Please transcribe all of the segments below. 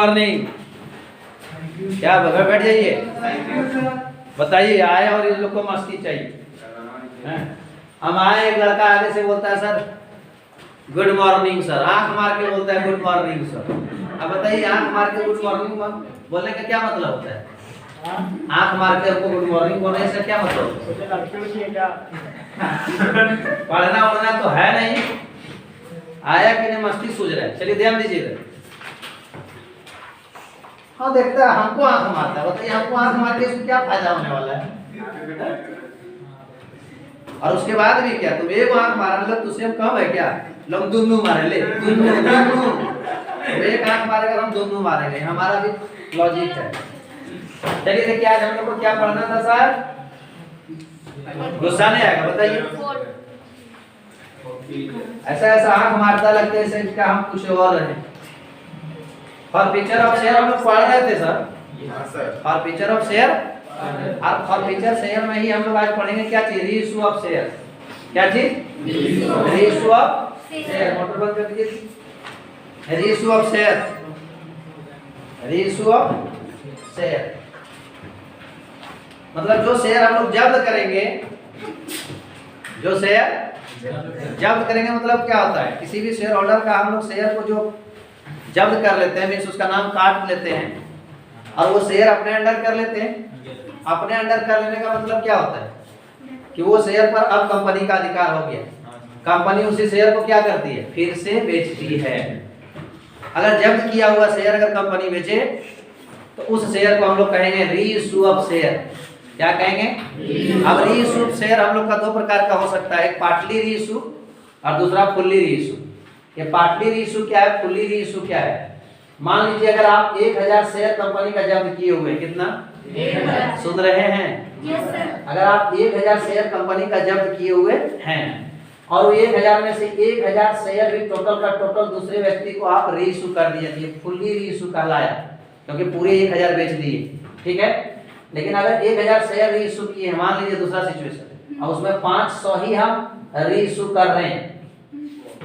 Morning. क्या बगैर बैठ जाइए, बताइए आए और इन लोग को मस्ती चाहिए। हम आए, एक लड़का आगे से बोलता है सर गुड मॉर्निंग सर, आंख मार के बोलता है गुड मॉर्निंग सर। अब बताइए आंख मार के गुड मॉर्निंग बोलने का क्या मतलब होता है? आंख मार के आपको गुड मॉर्निंग बोलने से क्या मतलब? पढ़ना उड़ना तो है नहीं, आया कि नहीं मस्ती सूझ रहा है। चलिए ध्यान दीजिएगा। हाँ देखता है हमको आंख मारता है, बताइए हमको आंख मार के क्या फायदा होने वाला है? और उसके बाद भी क्या तुम एक आंख मारा मतलब तुझसे हम कम है क्या? लोग दोनों मारे ले, दोनों एक आंख मारेगा हम दोनों मारेंगे, हमारा भी लॉजिक है। चलिए देखिए आज हम लोग को क्या पढ़ना था सर? गुस्सा नहीं आएगा बताइए। ऐसा ऐसा आंख मारता लगता है जैसे क्या हम कुछ और रहे। फॉर पिक्चर ऑफ शेयर हम लोग पढ़ रहे थे sir. For picture of share, और फॉर पिक्चर शेयर में ही हम लोग आज पढ़ेंगे क्या चीज? Ratio of share. क्या चीज? Ratio of share. मोटर बंद कर दीजिए। Ratio of share, ratio of share मतलब जो शेयर हम लोग जब्त करेंगे, जो शेयर जब्त करेंगे मतलब क्या होता है? किसी भी शेयर होल्डर का हम लोग शेयर को जो जब्त कर लेते हैं, मीन्स उसका नाम काट लेते हैं और वो शेयर अपने अंडर कर लेते हैं। अपने अंडर कर लेने का मतलब क्या होता है? कि वो शेयर पर अब कंपनी का अधिकार हो गया। कंपनी उसी शेयर को क्या करती है? फिर से बेचती है। अगर जब्त किया हुआ शेयर अगर कंपनी बेचे तो उस शेयर को हम लोग कहेंगे रीइश्यू ऑफ शेयर। क्या कहेंगे? अब रीइश्यू शेयर हम लोग का दो प्रकार का हो सकता है, एक पार्टली रीइश्यू और दूसरा फुल्ली रीइश्यू। ये पार्टली रीइश्यू क्या है, फुल्ली रीइश्यू क्या है? मान लीजिए अगर आप 1000 शेयर कंपनी का जब्त किए हुए, कितना? 1000। सुन रहे हैं? Yes sir. अगर आप 1000 शेयर कंपनी का जब्त किए हुए हैं और 1000 में से 1000 शेयर भी टोटल का टोटल दूसरे व्यक्ति को आप रीइश्यू कर दिए, ये फुल्ली रीइश्यू कहलाया, क्योंकि पूरे 1000 बेच दिए। ठीक है, लेकिन अगर 1000 शेयर रीइश्यू किए, मान लीजिए दूसरा सिचुएशन और उसमें 500 ही हम रीइश्यू कर रहे हैं,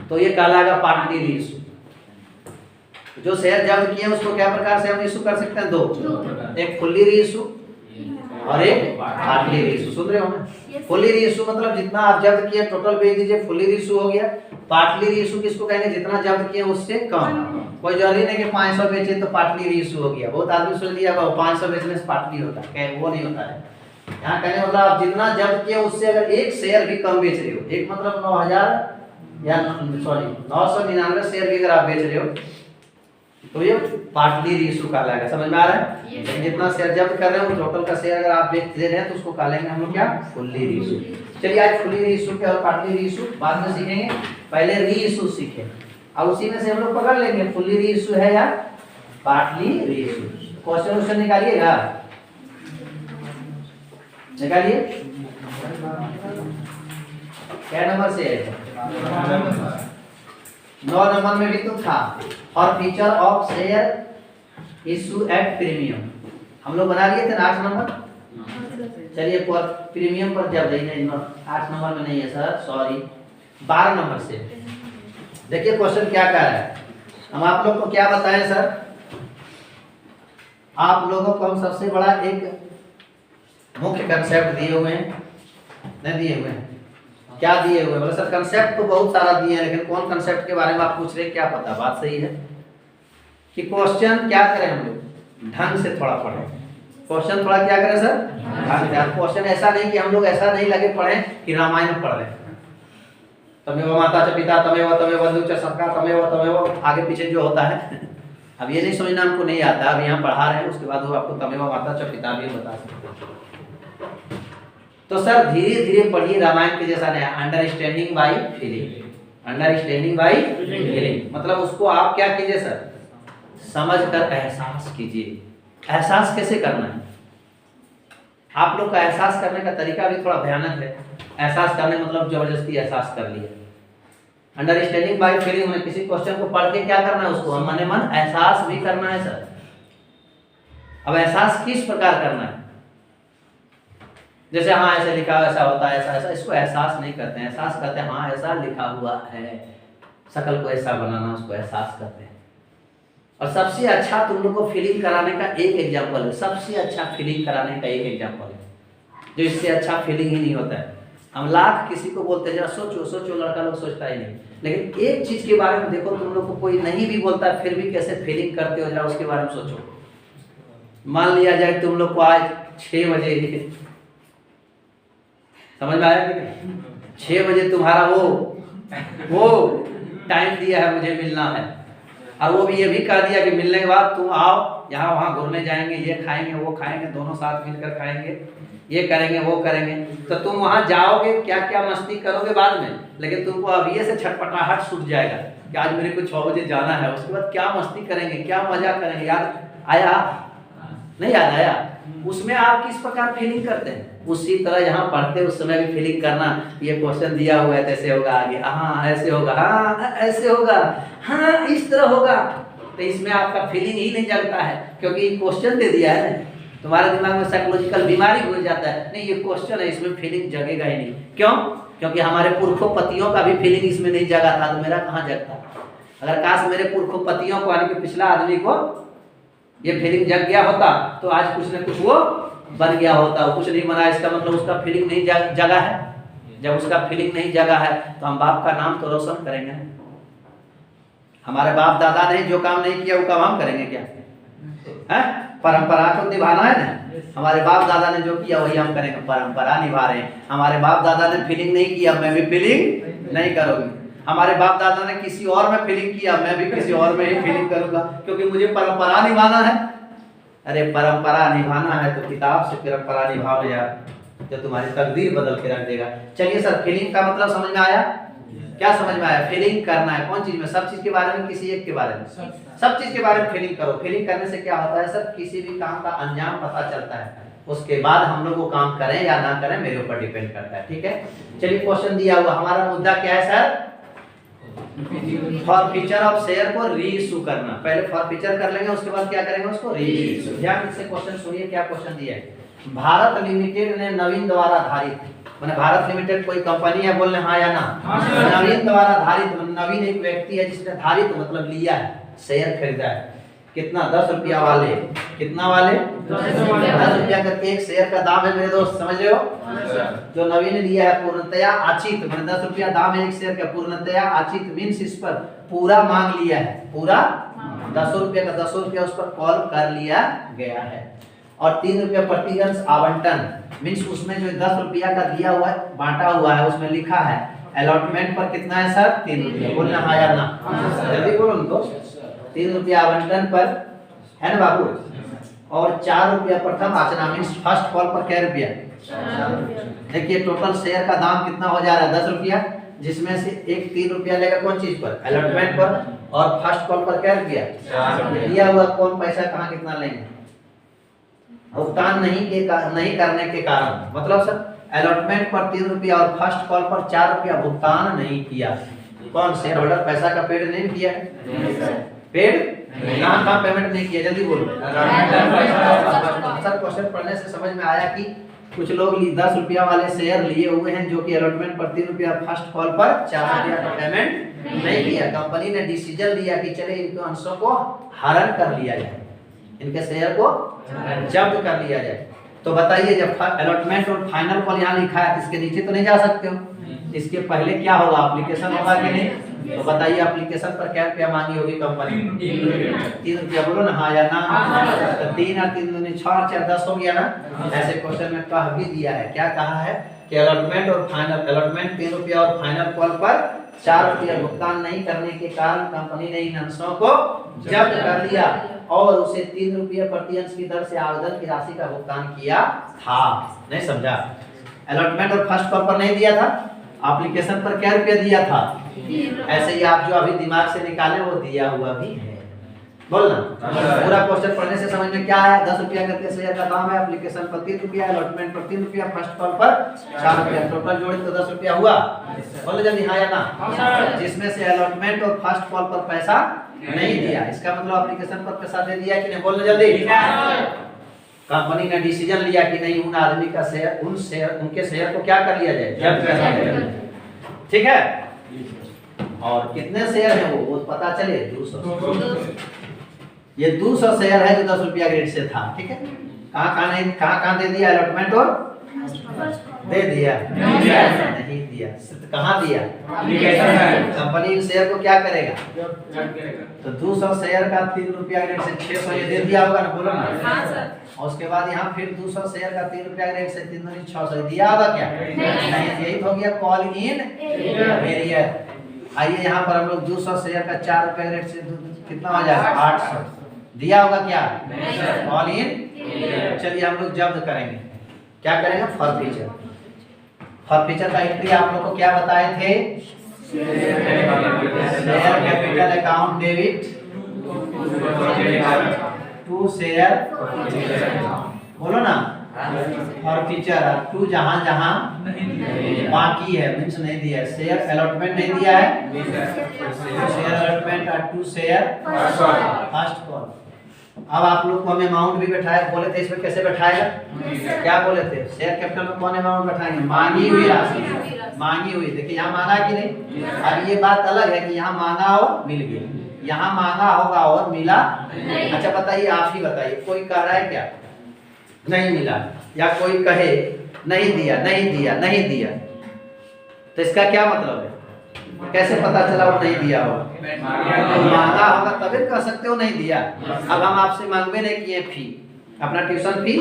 तो ये कहलाएगा पार्टली रीइश्यू। जो शेयर जब्त किए उसको क्या प्रकार से हम इश्यू कर सकते हैं? दो, एक फुल्ली रीइश्यू और एक पार्टली रीइश्यू। सुन रहे हो ना? फुल्ली रीइश्यू मतलब जितना आप जब्त किए टोटल बेच दीजिए, फुल्ली रीइश्यू हो गया। पार्टली रीइश्यू किसको कहेंगे? जितना जब्त किए उससे कम। कोई जरूरी नहीं कि 500 बेचे तो पार्टली रीइश्यू हो गया। बहुत आदमी सोच लिया 500 बेचने से पार्टली होता है, वो नहीं होता है। यहाँ कहने मतलब आप जितना जब्त किए उससे अगर एक शेयर भी कम बेच रहे हो, एक मतलब 9000 या सॉरी 999 शेयर भी अगर आप बेच रहे हो तो ये पार्टली रीइश्यू कहलाएगा। समझ में आ रहा है? लेकिन जितना शेयर जब्त कर रहे हैं वो टोटल का शेयर अगर आप बेच दे रहे हैं तो उसको कहलेंगे हम लोग क्या? Fully reissue. चलिए आज फुल्ली रीइश्यू के और पार्टली रीइश्यू बाद में सीखेंगे, पहले रीइश्यू सीखें। अब उसी में से हम लोग पकड़ लेंगे फुल्ली रीइश्यू है या पार्टली रीइश्यू। क्वेश्चन निकालिएगा, निकालिए। क्या नंबर से है? 9 नंबर में भी तो था। और feature of share issue at premium हम लोग बना लिए थे ना 8 नंबर। चलिए प्रीमियम पर जब नहीं 8 नंबर में नहीं है सर, सॉरी 12 नंबर से देखिए क्वेश्चन क्या कह रहा है। हम आप लोग को क्या बताएं सर? आप लोगों को हम सबसे बड़ा एक मुख्य कंसेप्ट दिए हुए हैं, नहीं दिए हुए हैं? क्या दिए हुए? बोले सर कंसेप्ट तो बहुत सारा दिए हैं, लेकिन कौन कंसेप्ट के बारे में आप पूछ रहे हैं? क्या पता? बात सही है कि क्वेश्चन क्या करें हम लोग? ढंग से थोड़ा पढ़ें। क्वेश्चन थोड़ा क्या करें सर? ढंग से। क्वेश्चन ऐसा नहीं कि हम लोग ऐसा नहीं लगे पढ़ें कि रामायण पढ़ रहे हैं, तमेव माता च पिता तमेव तमेव बंधु च सखा तमेव आगे पीछे जो होता है। अब ये नहीं समझना हमको नहीं आता, अब यहाँ पढ़ा रहे हैं, उसके बाद वो आपको तमेव माता च पिता भी बता सकते हैं। तो सर धीरे धीरे पढ़िए, रामायण के जैसा नहीं। Understanding by feeling, understanding by feeling मतलब उसको आप क्या कीजिए सर? समझ कर एहसास कीजिए। एहसास कैसे करना है? आप लोग का एहसास करने का तरीका भी थोड़ा भयानक है। एहसास करने मतलब जबरदस्ती एहसास कर लिया। अंडरस्टैंडिंग बाय फीलिंग में किसी क्वेश्चन को पढ़ के क्या करना है? उसको मन मन एहसास भी करना है सर। अब एहसास किस प्रकार करना है? जैसे हाँ ऐसे लिखा ऐसा होता है, ऐसा ऐसा, इसको एहसास नहीं करते हैं। एहसास करते हैं हाँ ऐसा लिखा हुआ है, शकल को ऐसा बनाना, उसको एहसास करते हैं। और सबसे अच्छा तुम लोग को फीलिंग कराने का एक एग्जाम्पल है, सबसे अच्छा फीलिंग कराने का एक एग्जाम्पल है, जो इससे अच्छा फीलिंग ही नहीं होता है। हम लाख किसी को बोलते हैं जरा सोचो सोचो, लड़का लोग सोचता ही नहीं, लेकिन एक चीज के बारे में देखो, तुम लोग को कोई नहीं भी बोलता है फिर भी कैसे फीलिंग करते हो, जरा उसके बारे में सोचो। मान लिया जाए तुम लोग को आज 6 बजे, समझ में आया कि 6 बजे तुम्हारा वो टाइम दिया है, मुझे मिलना है, और वो भी ये भी कह दिया कि मिलने के बाद तुम आओ यहाँ वहाँ घूमने जाएंगे, ये खाएंगे वो खाएंगे, दोनों साथ मिलकर खाएंगे, ये करेंगे वो करेंगे, तो तुम वहाँ जाओगे, क्या क्या मस्ती करोगे बाद में, लेकिन तुमको अभी से छटपटाहट छूट जाएगा कि आज मेरे को 6 बजे जाना है, उसके बाद क्या मस्ती करेंगे, क्या मजा करेंगे, याद आया नहीं याद आया? उसमें आप किस प्रकार फीलिंग करते हैं, उसी तरह यहाँ पढ़ते उस समय भी फीलिंग करना। ये क्वेश्चन दिया हुआ है, ऐसे होगा, आगे हाँ ऐसे होगा, हाँ ऐसे होगा, हाँ इस तरह होगा, तो इसमें आपका फीलिंग ही नहीं जगता है, क्योंकि क्वेश्चन दे दिया है ना, तुम्हारे दिमाग में साइकोलॉजिकल बीमारी हो जाता है, नहीं ये क्वेश्चन है, इसमें फीलिंग जगेगा ही नहीं। क्यों? क्योंकि हमारे पुरखों पतियों का भी फीलिंग इसमें नहीं जगा था, तो मेरा कहाँ जगता। अगर काश मेरे पुरखों पतियों को, यानी कि पिछला आदमी को ये फीलिंग जग गया होता, तो आज कुछ न कुछ वो बन गया होता। कुछ नहीं बना, इसका मतलब उसका फीलिंग नहीं जगा है। जब उसका फीलिंग नहीं जगा है तो हम बाप का नाम तो रोशन करेंगे। हमारे बाप दादा ने जो काम नहीं किया वो काम हम करेंगे क्या? है परंपरा को निभाना है ना, हमारे बाप दादा ने जो किया वही हम करेंगे, परंपरा निभा रहे हैं। हमारे बाप दादा ने फीलिंग नहीं किया, मैं भी फीलिंग नहीं करूंगी। हमारे बाप दादा ने किसी और में फीलिंग किया, मैं भी किसी और में ही फीलिंग करूंगा, क्योंकि मुझे परंपरा निभाना है। अरे परंपरा निभाना है तो किताब से परंपरा निभाओ यार, जो तुम्हारी तकदीर बदल के रख देगा। चलिए सर, फीलिंग का मतलब समझ में आया? क्या समझ में आया? फीलिंग करना है कौन चीज में? सब चीज के बारे में, किसी एक के बारे में? सब चीज के बारे में फीलिंग करो। फीलिंग करने से क्या होता है सर? किसी भी काम का अंजाम पता चलता है, उसके बाद हम लोग वो काम करें या ना करें मेरे ऊपर डिपेंड करता है। ठीक है, चलिए क्वेश्चन दिया हुआ, हमारा मुद्दा क्या है sir? For feature of share को रीइश्यू करना। पहले फॉर फीचर कर लेंगे, उसके बाद क्या करेंगे? उसको रीइश्यू। ध्यान से क्वेश्चन सुनिए, क्या क्वेश्चन दिया है। भारत लिमिटेड ने नवीन द्वारा धारित, माने भारत लिमिटेड कोई कंपनी है, बोलने हाँ या ना? नवीन द्वारा धारित, नवीन एक व्यक्ति है जिसने धारित मतलब लिया है, शेयर खरीदा है। कितना? 10 रुपया वाले। कितना वाले? 10 रुपया करके एक शेयर का दाम है मेरे दोस्त, समझ रहे हो? जो नवीन ने लिया है पूर्णतया आचित, मैंने 10 रुपया दाम है एक शेयर का, पूर्णतया आचित मीन्स इस पर पूरा मांग लिया है, पूरा 10 रुपया का 10 रुपया उस पर कॉल कर लिया गया है। और 3 रुपया प्रति अंश आवंटन मीन्स उसमें जो 10 रुपया का दिया हुआ है, बांटा हुआ है, उसमें लिखा है अलॉटमेंट पर कितना है सर? 3 रुपया। बोलना हाँ या ना? जल्दी बोलो उनको। 3 रुपया आवंटन पर है ना बाबू, और 4 रुपया प्रथम आचना मीन्स फर्स्ट कॉल पर क्या रुपया? देखिए टोटल शेयर का दाम कितना हो जा रहा है? 10 रुपया, जिसमें से एक 3 रुपया लेगा कौन चीज पर? अलॉटमेंट पर, और फर्स्ट कॉल पर क्या रुपया दिया हुआ? कौन पैसा कहाँ कितना लेंगे? भुगतान नहीं करने के कारण, मतलब सर अलॉटमेंट पर 3 रुपया और फर्स्ट कॉल पर 4 रुपया भुगतान नहीं किया। कौन? शेयर होल्डर पैसा का पेड नहीं किया, पेड कहाँ पेमेंट नहीं किया? जल्दी बोलो सर। क्वेश्चन पढ़ने से समझ में आया कि कुछ लोग 10 रुपया वाले शेयर लिए हुए हैं जो कि अलॉटमेंट पर 3 रुपया, फर्स्ट कॉल पर 4 रुपया का पेमेंट नहीं किया। कंपनी ने डिसीजन लिया कि चले इनके अंशों को हरण कर लिया जाए, इनके शेयर को जब्त कर लिया जाए। तो बताइए, जब अलॉटमेंट और फाइनल कॉल यहाँ लिखा है तो इसके नीचे तो नहीं जा सकते हो, इसके पहले क्या होगा? एप्लीकेशन होगा कि नहीं? तो बताइए एप्लीकेशन पर क्या रुपया मांगी होगी कंपनी? 3 रुपया। बोलो ना हाँ या ना? तो 3 और 3 दूनी 6 और 4 10 हो गया ना? ऐसे क्वेश्चन में कह भी दिया है, क्या कहा है कि अलॉटमेंट और फाइनल, अलॉटमेंट 3 रुपया और फाइनल कॉल पर 4 रुपया भुगतान नहीं करने के कारण कंपनी ने इन अंशों को जब्त कर लिया और उसे 3 रुपया प्रति अंश की दर से आवेदन की राशि का भुगतान किया था। नहीं समझा? अलॉटमेंट और फर्स्ट कॉल पर नहीं दिया था, एप्लीकेशन पर क्या रुपया दिया था? ऐसे ही आप जो अभी दिमाग से निकाले वो दिया हुआ भी है। बोलना पूरा क्वेश्चन पढ़ने से समझ में क्या आया? 10 रुपया करके शेयर का दाम है, एप्लीकेशन पर 3 रुपया, अलॉटमेंट पर 3 रुपया, फर्स्ट कॉल पर 4 रुपया, टोटल जोड़े तो 10 रुपया हुआ। बोलो जल्दी हाँ या ना? जिसमें से अलॉटमेंट और फर्स्ट कॉल पर पैसा नहीं दिया, इसका मतलब एप्लीकेशन पर पैसा दे दिया कि नहीं? बोलो जल्दी। कंपनी ने डिसीजन लिया कि नहीं, उन आदमी का शेयर, उनके शेयर को क्या कर लिया जाए? जब्त कर लिया जाए। ठीक है, और कितने शेयर है वो पता चले? 200। ये 200 शेयर है जो 10 रुपया रेट से था, ठीक है। कहाँ दे दिया अलॉटमेंट और दे दिया नहीं दिया, कहाँ दिया कंपनी इन शेयर को क्या करेगा, तो 200 शेयर का 3 रुपया रेट से 600 ये दे दिया होगा ना, बोलो ना। और उसके बाद यहाँ फिर 200 शेयर का 3 रुपया रेट से 3 दूनी 600 दिया होगा क्या, नहीं। यही हो गया कॉल इन एरियर। आइए यहाँ पर हम लोग 200 शेयर का 4 रुपया रेट से कितना हो जाएगा 800 दिया होगा क्या, कॉल इन। चलिए हम लोग जब्त करेंगे, क्या करेंगे फॉरफीचर। फॉरफीचर का एंट्री आप लोग को क्या बताए थे, share capital account debit to share, बोलो ना। फॉरफीचर टू जहां जहां बाकी है, मीन्स नहीं दिया है, शेयर अलॉटमेंट नहीं दिया है, share allotment to share first call. अब आप लोग को हम अमाउंट भी बैठाए, बोले थे इसमें कैसे बैठाएगा, क्या बोले थे, शेयर कैपिटल में कौन अमाउंट बैठाएंगे, मांगी हुई राशि, मांगी हुई। देखिए यहाँ मांगा कि नहीं, अब ये बात अलग है कि यहाँ मांगा और मिल गया, यहाँ मांगा होगा और मिला। अच्छा बताइए, आप ही बताइए, कोई कह रहा है क्या नहीं मिला, या कोई कहे नहीं दिया नहीं दिया नहीं दिया, तो इसका क्या मतलब है, कैसे पता चला वो नहीं दिया होगा, मांगा होगा तभी कह सकते हो नहीं दिया। अब हम आपसे मांगबे नहीं किए फी, अपना ट्यूशन फी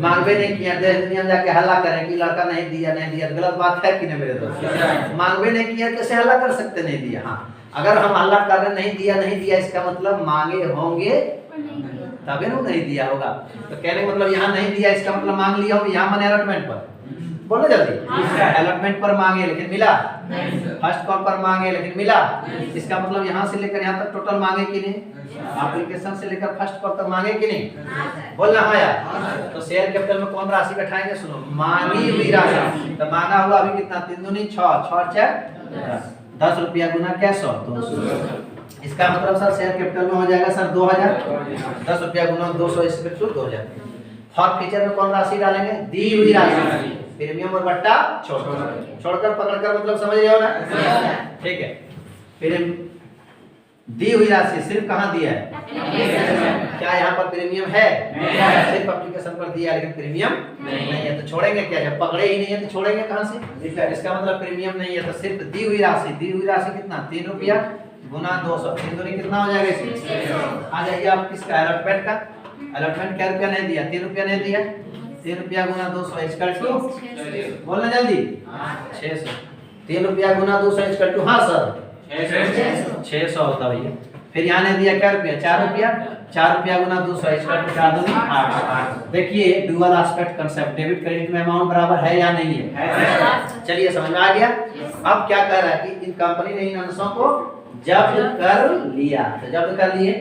मांगबे नहीं किया, देश दुनिया में जाके हल्ला करें कि लड़का नहीं दिया नहीं दिया, गलत बात है कि नहीं मेरे दोस्त, मांगबे नहीं किया कैसे हल्ला कर सकते नहीं दिया। हाँ अगर हम हल्ला कर रहे नहीं दिया इसका मतलब मांगे होंगे तभी ना नहीं दिया होगा। तो कहने का मतलब यहाँ नहीं दिया इसका मतलब मांग लिया होगा, यहाँ मैंने अलॉटमेंट पर, बोलो जल्दी, अलॉटमेंट पर मांगे लेकिन मिला, फर्स्ट कॉल पर मांगे लेकिन मिला, इसका मतलब यहाँ से लेकर यहाँ तक टोटल मांगे कि नहीं, एप्लीकेशन से लेकर फर्स्ट कॉल तक मांगे कि नहीं, बोलना है यार। तो शेयर कैपिटल में कौन राशि बैठाएंगे, सुनो, मांगी हुई राशि। तो मांगा हुआ अभी कितना, 3 दूनी 6, 6 4 10 रुपया गुना क्या 100, 200। इसका मतलब सर शेयर कैपिटल में हो जाएगा सर 2000, 10 रुपया गुना 200 इसके 2000। फॉरफीचर में कौन राशि डालेंगे, दी हुई राशि, प्रीमियम और बट्टा छोड़कर पकड़कर, मतलब समझ रहे हो ना, ठीक है। फिर दी हुई राशि सिर्फ कहाँ दिया है, क्या यहाँ पर प्रीमियम है, सिर्फ एप्लीकेशन पर दिया लेकिन प्रीमियम नहीं है, तो छोड़ेंगे क्या, जब पकड़े ही नहीं है तो छोड़ेंगे कहाँ से, इसका मतलब प्रीमियम नहीं है। तो सिर्फ दी हुई राशि कितना, 3 रुपया गुना 200, 3 दूनी कितना हो जाएगा इसमें। आ जाइए आप किसका, अलॉटमेंट का, अलॉटमेंट क्या रुपया नहीं दिया, 3 रुपया नहीं दिया, 3 रुपया गुना 200 इक्वल टू, बोलना जल्दी, 600। 3 रुपया गुना 200 इक्वल टू, हाँ सर 600 होता भैया। फिर यहाँ ने दिया क्या रुपया, 4 रुपया, 4 रुपया गुना 200 इक्वल टू 4 दूनी 8। देखिए dual aspect concept, debit credit में अमाउंट बराबर है या नहीं है, चलिए समझ में आ गया। अब क्या कह रहा है कि इन कंपनी ने इन अंशों को जब्त कर लिया, तो जब्त कर लिए,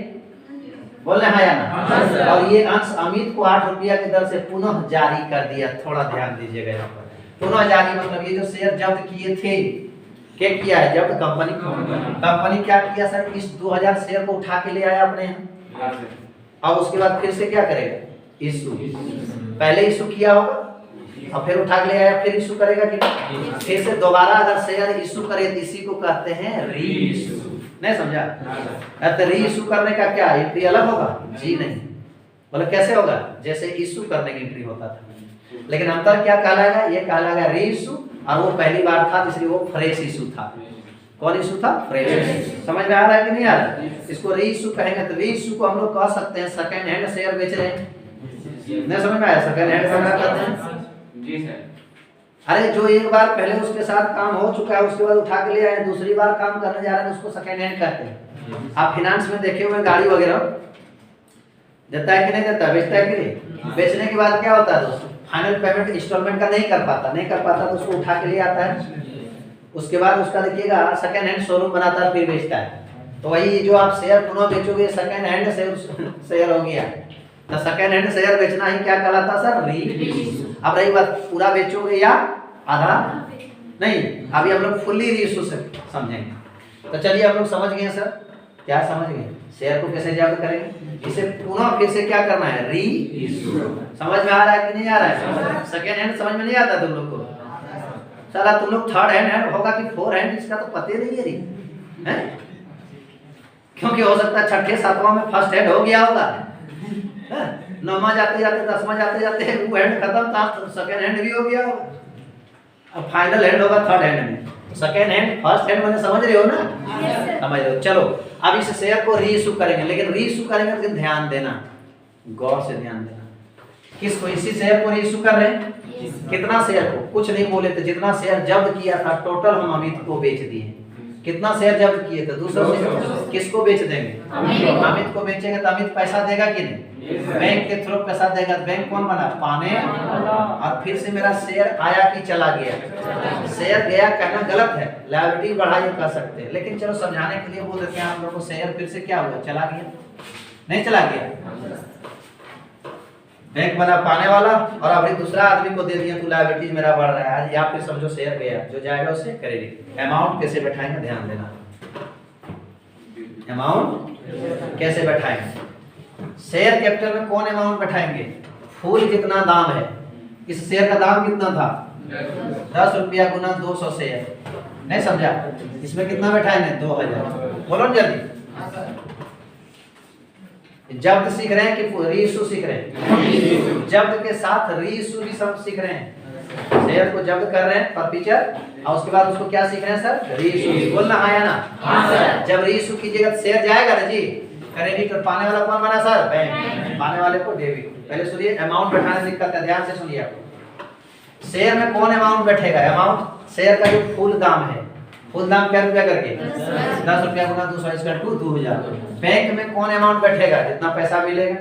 बोलना है या ना। और ये अंश अमित को 8 रुपया की दर से पुनः जारी कर दिया, थोड़ा ध्यान दीजिएगा यहाँ पर, पुनः जारी मतलब ये जो शेयर जब्त किए थे, क्या किया है जब्त, कंपनी क्या किया सर, इस 2000 शेयर को उठा के ले आया अपने यहाँ, और उसके बाद फिर से क्या करेगा, इशू, पहले इशू किया होगा और फिर उठा के ले आया, फिर इशू करेगा कि फिर से दोबारा अगर शेयर इशू करे तो इसी को कहते हैं री इशू, नहीं समझा। तो री इशू करने का क्या एंट्री अलग होगा, जी नहीं, बोले कैसे होगा, जैसे इशू करने की एंट्री होता था, लेकिन अंतर क्या कहलाएगा, ये कहलाएगा री इशू, और वो पहली बार था इसलिए वो फ्रेश इशू था। कौन इशू था, फ्रेश इशू। समझ में आ रहा है कि नहीं आ रहा है, इसको री इशू कहेंगे। तो री इशू को हम लोग कह सकते हैं सेकंड हैंड शेयर बेच रहे हैं, नहीं समझ में आया, सेकंड हैंड शेयर करते हैं जी सर। अरे जो एक बार पहले उसके साथ काम हो चुका है उसके बाद उठा के ले आए, दूसरी बार काम करने जा रहे हैं उसको सेकंड हैंड कहते हैं। आप फाइनेंस में देखे हुए गाड़ी वगैरह देता है कि नहीं देता, बेचता है कि नहीं, बेचने के बाद क्या होता है दोस्तों, फाइनल पेमेंट इंस्टॉलमेंट का नहीं कर पाता तो उसको उठा के ले आता है, उसके बाद उसका देखिएगा सेकंड हैंड शोरूम बनाता है फिर बेचता है। तो वही जो आप शेयर पुनः बेचोगे सेकंड हैंड शेयर हो गया, तो सेकंड हैंड शेयर बेचना ही क्या कहलाता सर, री। अब रही बात पूरा बेचोगे या आधा, नहीं अभी हम लोग फुल्ली री इशू से समझेंगे। तो चलिए हम लोग समझ गए सर, क्या समझ गए, शेयर को कैसे जब्त करेंगे, इसे पुनः फिर से क्या करना है, री इशू। समझ में आ रहा है कि नहीं आ रहा है, सेकंड हैंड समझ में नहीं आता तुम लोग को, साला तुम लोग थर्ड हैंड होगा कि फोर हैंड इसका तो पता ही नहीं है री है। क्योंकि हो सकता है छठे सातवां में फर्स्ट हैंड हो गया होगा, नौवां जाते जाते 10वां जाते जाते वो हैंड खत्म था तो सेकंड हैंड भी हो गया होगा, अब फाइनल हैंड होगा थर्ड हैंड में। सेकंड हैंड फर्स्ट हैंड मैंने समझ रहे हो ना? समझ रहे हो। चलो अब इस शेयर को रीइश्यू करेंगे, लेकिन रीइश्यू करेंगे तो ध्यान देना, गौर से ध्यान देना। किसको? इसी शेयर को रीइश्यू कर रहे हैं। कितना शेयर को? कुछ नहीं बोले थे, जितना शेयर जब्त किया था टोटल हम अमित को बेच दिए। कितना शेयर जब्त किए थे? 200 शेयर। किसको बेच देंगे? अमित को बेचेंगे तो अमित पैसा देगा कि नहीं? बैंक के थ्रू पैसा देगा। बैंक कौन बना? पाने। और फिर से मेरा शेयर आया कि चला गया? शेयर गया कहना गलत है, लायबिलिटी बढ़ाई कर सकते हैं, लेकिन चलो समझाने के लिए बोल देते हैं आप लोगों को। शेयर फिर से क्या हुआ? चला गया, नहीं चला गया? बैंक बना पाने वाला और अभी दूसरा आदमी को दे दिया तो लायबिलिटीज मेरा बढ़ रहा है, या फिर समझो शेयर गया, जो जाएगा उसे क्रेडिट। अमाउंट कैसे बैठाएंगे ध्यान देना, अमाउंट कैसे बैठाएंगे? शेयर कैपिटल में कौन अमाउंट बैठाएंगे? फुल कितना दाम है? इस शेयर का दाम कितना था? 10 रुपया गुना 200 शेयर, नहीं समझा? इसमें कितना बैठाएंगे? 2000। बोलो जल्दी। जब्त सीख रहे हैं कि रीइश्यू सीख रहे हैं? जब्त के साथ रीइश्यू भी सब सीख रहे हैं। शेयर को जब्त कर रहे हैं पर फीचर, और उसके बाद उसको क्या सीख रहे हैं सर? रीइश्यू। बोलना आया ना? हाँ सर। जब रीइश्यू कीजिएगा तो शेयर जाएगा ना जी, क्रेडिट। और पाने वाला कौन बना सर? बैंक। पाने वाले को डेबिट। पहले सुनिए, अमाउंट बैठाने दिक्कत है, ध्यान से सुनिए। आपको शेयर में कौन अमाउंट बैठेगा? अमाउंट शेयर का जो फुल दाम है, फुल दाम क्या रुपया करके? 10 रुपया गुना 200 इसका 2000। बैंक में कौन अमाउंट बैठेगा? जितना पैसा मिलेगा।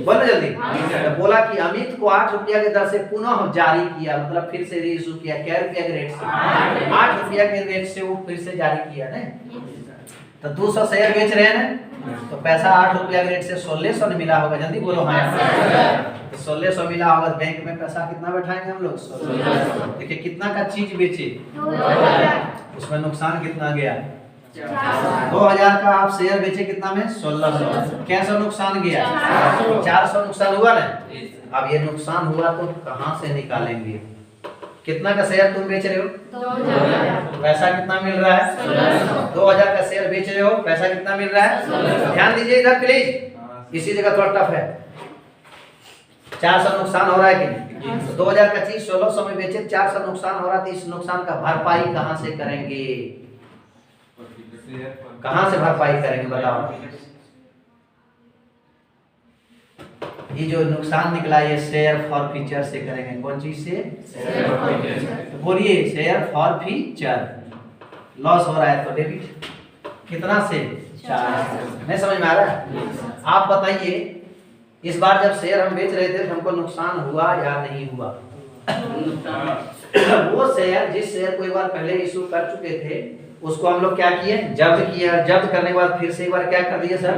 बोलो जल्दी। तो बोला कि अमित को 8 रुपया के दर से पुनः जारी किया, मतलब फिर से रीइश्यू किया। क्या रुपया के रेट से? 8 रुपया के रेट से वो फिर से जारी किया ना। तो 200 शेयर बेच रहे हैं ना, तो पैसा 8 रुपया के रेट से 1600 मिला होगा। जल्दी बोलो। हाँ, तो 1600 मिला होगा। बैंक में पैसा कितना बैठाएंगे हम लोग? 1600। देखिए कितना का चीज बेचे, उसमें नुकसान कितना गया? 2000 का आप शेयर बेचे कितना में? 1600। कैसा नुकसान गया? 400 नुकसान हुआ ना। अब ये नुकसान हुआ तो कहां से निकालेंगे? कितना का शेयर तुम बेच रहे हो? 2000। पैसा कितना मिल रहा है? 2000 का शेयर बेच रहे हो, पैसा कितना मिल रहा है? ध्यान दीजिए इधर प्लीज, इसी जगह थोड़ा टफ है। 400 नुकसान हो रहा है कि नहीं? तो 2000 का चीज 1600 में बेचे, 400 नुकसान हो रहा है, तो इस नुकसान का भरपाई कहां से करेंगे? कहां से भरपाई करेंगे बताओ? ये जो नुकसान निकला ये शेयर फॉर फीचर से करेंगे। कौन चीज से? तो बोलिए शेयर फॉर फीचर। लॉस हो रहा है तो डेबिट। कितना से? 400। नहीं समझ में आ रहा है? आप बताइए, इस बार जब शेयर हम बेच रहे थे तो हमको नुकसान हुआ या नहीं हुआ? वो शेयर, जिस शेयर को एक बार पहले इशू कर चुके थे, उसको हम लोग क्या किए? जब्त किया। जब्त करने के बाद फिर से एक बार क्या कर दिए सर?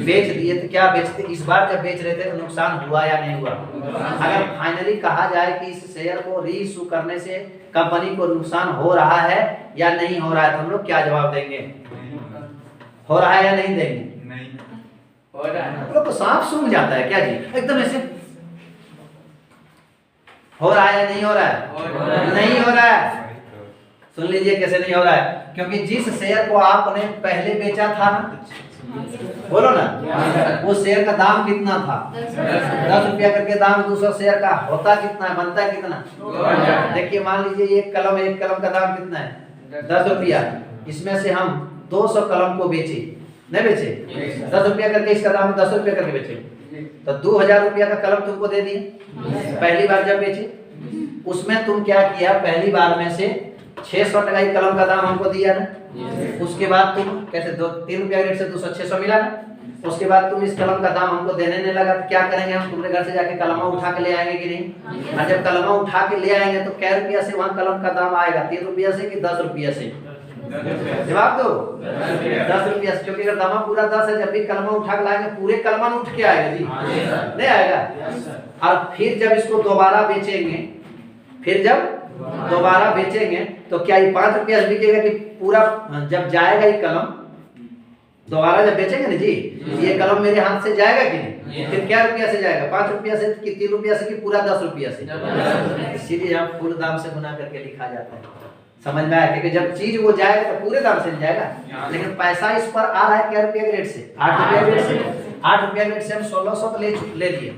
बेच दिए। तो क्या बेचते? इस बार जब बेच रहे थे तो नुकसान हुआ या नहीं हुआ? अगर फाइनली कहा जाए कि इस शेयर को रीइश्यू करने से कंपनी को नुकसान हो रहा है या नहीं हो रहा है, तो हम लोग क्या जवाब देंगे? हो रहा है या नहीं देंगे? नहीं हो रहा है। हम लोग को सांप सूंघ जाता है क्या जी? एकदम ऐसे हो रहा है या नहीं हो रहा है? नहीं हो रहा है। सुन लीजिए कैसे नहीं हो रहा है। क्योंकि जिस शेयर को आपने पहले बेचा था ना, बोलो ना, वो शेयर का दाम कितना था? 10 रुपया करके दाम 200 शेयर का होता कितना है? बनता है कितना? देखिए मान लीजिए एक कलम का दाम कितना है? 10 रुपया। इसमें से हम 200 कलम को बेचे, नहीं बेचे? 10 रुपया करके इसका दाम 10 रुपया करके बेचे, तो 2000 रुपया का कलम तुमको दे दिए पहली बार जब बेचे। उसमें तुम क्या किया? पहली बार में से 600 टका ही कलम का दाम हमको दिया ना। उसके बाद तुम कैसे 3 रुपया रेट से 200 600 मिला ना। उसके बाद तुम इस कलम का दाम हमको देने नहीं लगा, तो क्या करेंगे हम? तुम्हारे घर से जाके कलमा उठा के ले आएंगे कि नहीं? और जब कलमा उठा के ले आएंगे तो क्या रुपया से वहाँ कलम का दाम आएगा? 3 रुपया से कि 10 रुपया से? जवाब दो। 10 रुपया से। क्योंकि अगर दामा पूरा 10 है, जब भी कलमा उठा के लाएंगे पूरे कलमा उठ के आएगा जी, नहीं आएगा। और फिर जब इसको दोबारा बेचेंगे, फिर जब दोबारा बेचेंगे तो क्या ये 5 रुपया बिकेगा कि पूरा? जब जाएगा ये कलम दोबारा जब बेचेंगे ना जी, ये कलम मेरे हाथ से जाएगा कि नहीं? फिर क्या रुपया से जाएगा? 5 रुपया से कि 3 रुपया से कि पूरा 10 रुपया से? इसीलिए हम फुल दाम से गुना करके लिखा जाता है। समझ में आया? क्योंकि जब चीज वो जाएगा तो पूरे दाम से नहीं जाएगा, लेकिन पैसा इस पर आ रहा है क्या रुपये के रेट से? 8 रुपया रेट से। 8 रुपया रेट से हम 1600 ले लिए,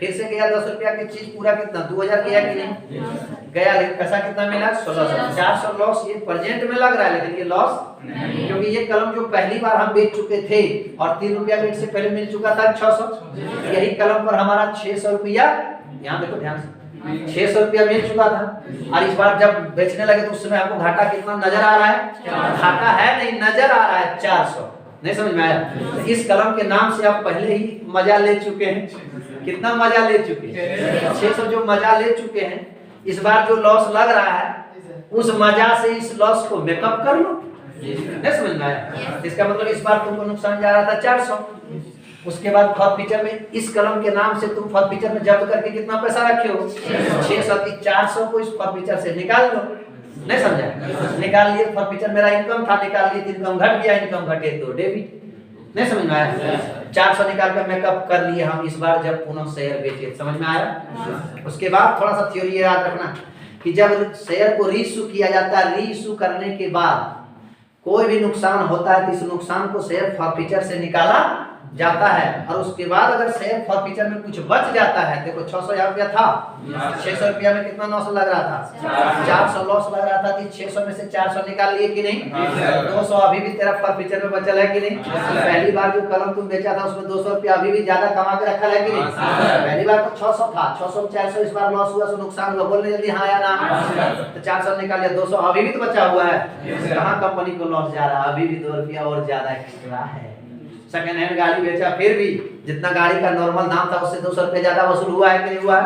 फिर से गया 10 रुपया की चीज पूरा कितना 2000 गया कि नहीं गया, लेकिन पैसा कितना मिला 1600। 400 लॉस ये प्रेजेंट में लग रहा है, लेकिन ये लॉस क्योंकि ये कलम जो पहली बार हम बेच चुके थे और 3 रुपया रेट से पहले मिल चुका था 600, यही कलम पर हमारा 600 रुपया, यहाँ देखो ध्यान से 600 रुपया मिल चुका था, और इस बार जब बेचने लगे तो उस समय आपको घाटा कितना नजर आ रहा है? घाटा है नहीं, नजर आ रहा है 400। नहीं समझ में आया? तो इस कलम के नाम से आप पहले ही मजा ले चुके हैं। कितना मजा ले चुके हैं? 600 जो मजा ले चुके हैं, इस बार जो लॉस लग रहा है उस मजा से इस लॉस को मेकअप कर लो। नहीं समझ में आया? इसका मतलब इस बार तुमको नुकसान जा रहा था 400, उसके बाद फॉरफीचर में इस कलम के नाम से तुम फॉरफीचर में जब्त करके कितना पैसा रखे हो? 600 की 400 को इस फॉरफीचर से निकाल लो। नहीं समझा? निकाल लिए, फॉरफीचर मेरा इनकम था, निकाल लिए, इनकम घट गया, इनकम घटे तो डेबिट। नहीं समझ में आया? 400 निकाल कर मेकअप कर लिए हम इस बार जब पुनः शेयर बेचे। समझ में आया? उसके बाद थोड़ा सा थ्योरी याद रखना कि जब शेयर को रीइश्यू किया जाता है, रीइश्यू करने के बाद कोई भी नुकसान होता है तो इस नुकसान को शेयर फॉरफीचर से निकाला जाता है, और उसके बाद अगर शेयर फॉरफीचर में कुछ बच जाता है, देखो 600 रुपया था, 600 रुपया में कितना लॉस लग रहा था? 400 लॉस लग रहा था, 600 में से 400 निकाल लिए कि नहीं? 200 अभी भी तेरा फॉरफीचर में बचल है कि नहीं? पहली बार जो कलम तुम बेचा था उसमें 200 रुपया अभी भी ज्यादा कमा के रखा है कि नहीं? पहली बार तो 600 था, 600 400 इस बार लॉस हुआ, तो नुकसान हुआ, बोलने जल्दी हाँ या ना? तो 400 निकाल लिया, 200 अभी भी तो बचा हुआ है, कहाँ कंपनी को लॉस जा रहा है? अभी भी 2 रुपया और ज्यादा एक्स्ट्रा है। सेकंड हैंड गाड़ी बेचा, फिर भी जितना गाड़ी का नॉर्मल दाम था उससे 200 रुपए ज्यादा वसूल हुआ है कि नहीं हुआ?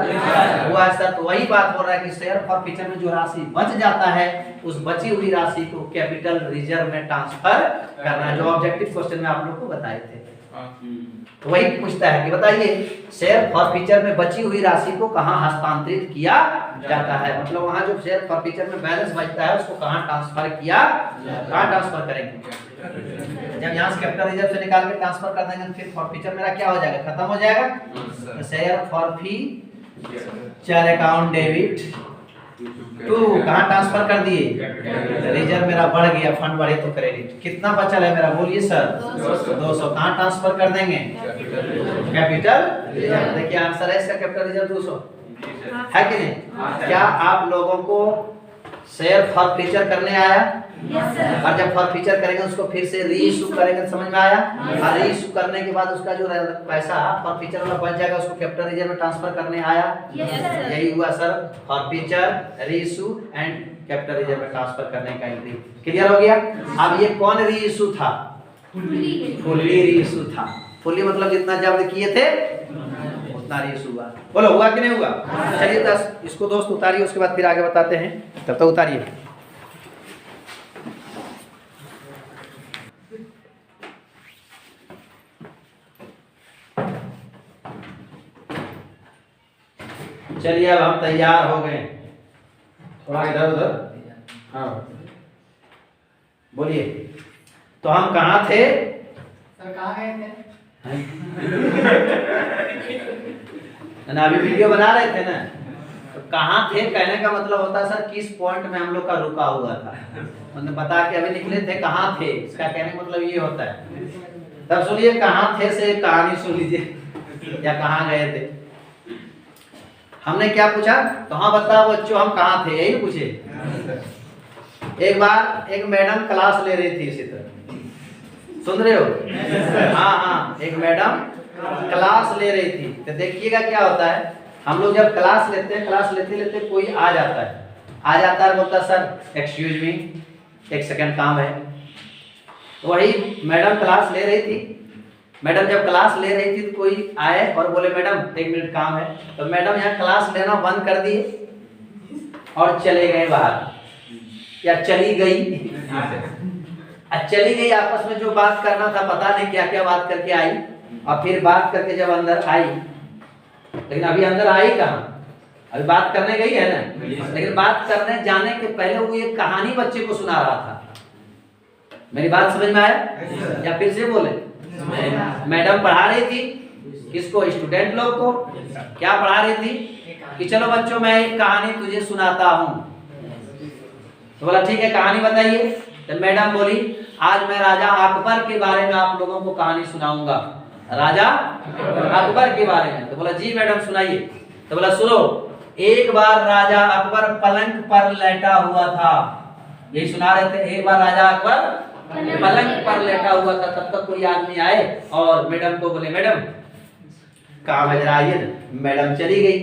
हुआ है सर। तो वही बात हो रहा है कि शेयर फॉरफीचर में जो राशि बच जाता है उस बची हुई राशि को कैपिटल रिजर्व में ट्रांसफर करना है, जो ऑब्जेक्टिव क्वेश्चन में आप लोग को बताए थे। तो वही पूछता है कि बताइए शेयर फॉरफीचर में बची हुई राशि को कहाँ हस्तांतरित किया जाता है, मतलब वहाँ जो शेयर फॉरफीचर में बैलेंस बचता है उसको कहाँ ट्रांसफर किया, कहाँ ट्रांसफर करेंगे? जब यहाँ से कैपिटल रिजर्व से निकाल के ट्रांसफर कर देंगे फिर फॉरफीचर मेरा क्या हो जाएगा? खत्म हो जाएगा। तो share forfeiture account debit to कहाँ ट्रांसफर कर दिए? रिजर्व मेरा बढ़ गया, फंड बढ़े तो क्रेडिट। कितना बचल है मेरा? बोलिए सर 200। कहाँ ट्रांसफर कर देंगे? Capital reserve. देखिए आंसर है इसका कैपिटल रिजर्व 200 है कि नहीं? क्या आप लोगों को शेयर फॉरफीचर करने आया? और जब फॉरफीचर करेंगे उसको फिर से रीइश्यू करेंगे, समझ में आया? और रीइश्यू करने के बाद उसका जो पैसा फॉरफीचर वाला बच जाएगा उसको कैपिटल रिजर्व में ट्रांसफर करने आया। यही हुआ sir, forfeiture reissue and capital reserve में ट्रांसफर करने का एंट्री। क्लियर हो गया? अब ये कौन रीइश्यू था? फुल्ली रीइश्यू था। फुल्ली मतलब जितना जब्त किए थे उतना रीइश्यू हुआ। बोलो हुआ कि नहीं हुआ? चलिए 10 इसको दोस्त उतारिए, उसके बाद फिर आगे बताते हैं। तब तक उतारिए। चलिए अब हम तैयार हो गए, थोड़ा इधर उधर। हाँ बोलिए। तो हम कहाँ थे? सर कहाँ गए थे? ना अभी वीडियो बना रहे थे ना, तो कहाँ थे कहने का मतलब होता है सर किस पॉइंट में हम लोग का रुका हुआ था, मतलब बता के अभी निकले थे कहाँ थे, इसका कहने का मतलब ये होता है। तब सुनिए कहाँ थे से कहानी सुन लीजिए या कहाँ गए थे। हमने क्या पूछा? तो हाँ बताओ बच्चों हम कहाँ थे, यही पूछे। एक बार एक मैडम क्लास ले रही थी, इसी तरह सुन रहे हो? हाँ हाँ, एक मैडम क्लास ले रही थी। तो देखिएगा क्या होता है, हम लोग जब क्लास लेते हैं, क्लास लेते लेते कोई आ जाता है, बोलता है सर एक्सक्यूज मी, एक सेकंड काम है। तो वही मैडम क्लास ले रही थी। मैडम जब क्लास ले रही थी तो कोई आए और बोले मैडम 1 मिनट काम है। तो मैडम यहाँ क्लास लेना बंद कर दिए और चले गए बाहर, या चली गई। चली गई, आपस में जो बात करना था पता नहीं क्या क्या बात करके आई, और फिर बात करके जब अंदर आई, लेकिन अभी अंदर आई कहाँ? अभी बात करने गई है ना, लेकिन बात करने जाने के पहले वो एक कहानी बच्चे को सुना रहा था। मेरी बात समझ में आया या फिर से बोले? मैडम पढ़ा रही थी किसको? स्टूडेंट लोग को। क्या पढ़ा रही थी कि चलो बच्चों मैं एक कहानी तुझे सुनाता हूँ। तो बोला ठीक है कहानी बताइए। तो मैडम बोली आज मैं राजा अकबर के बारे में आप लोगों को कहानी सुनाऊंगा, राजा अकबर के बारे में। तो बोला जी मैडम सुनाइए। तो बोला सुनो, एक बार राजा अकबर पलंग पर लेटा हुआ था। यही सुना रहे थे, एक बार राजा अकबर पलंग पर लेटा हुआ था। तब तक कोई आदमी आए और मैडम को बोले मैडम काम है जरा आइए। मैडम चली गई,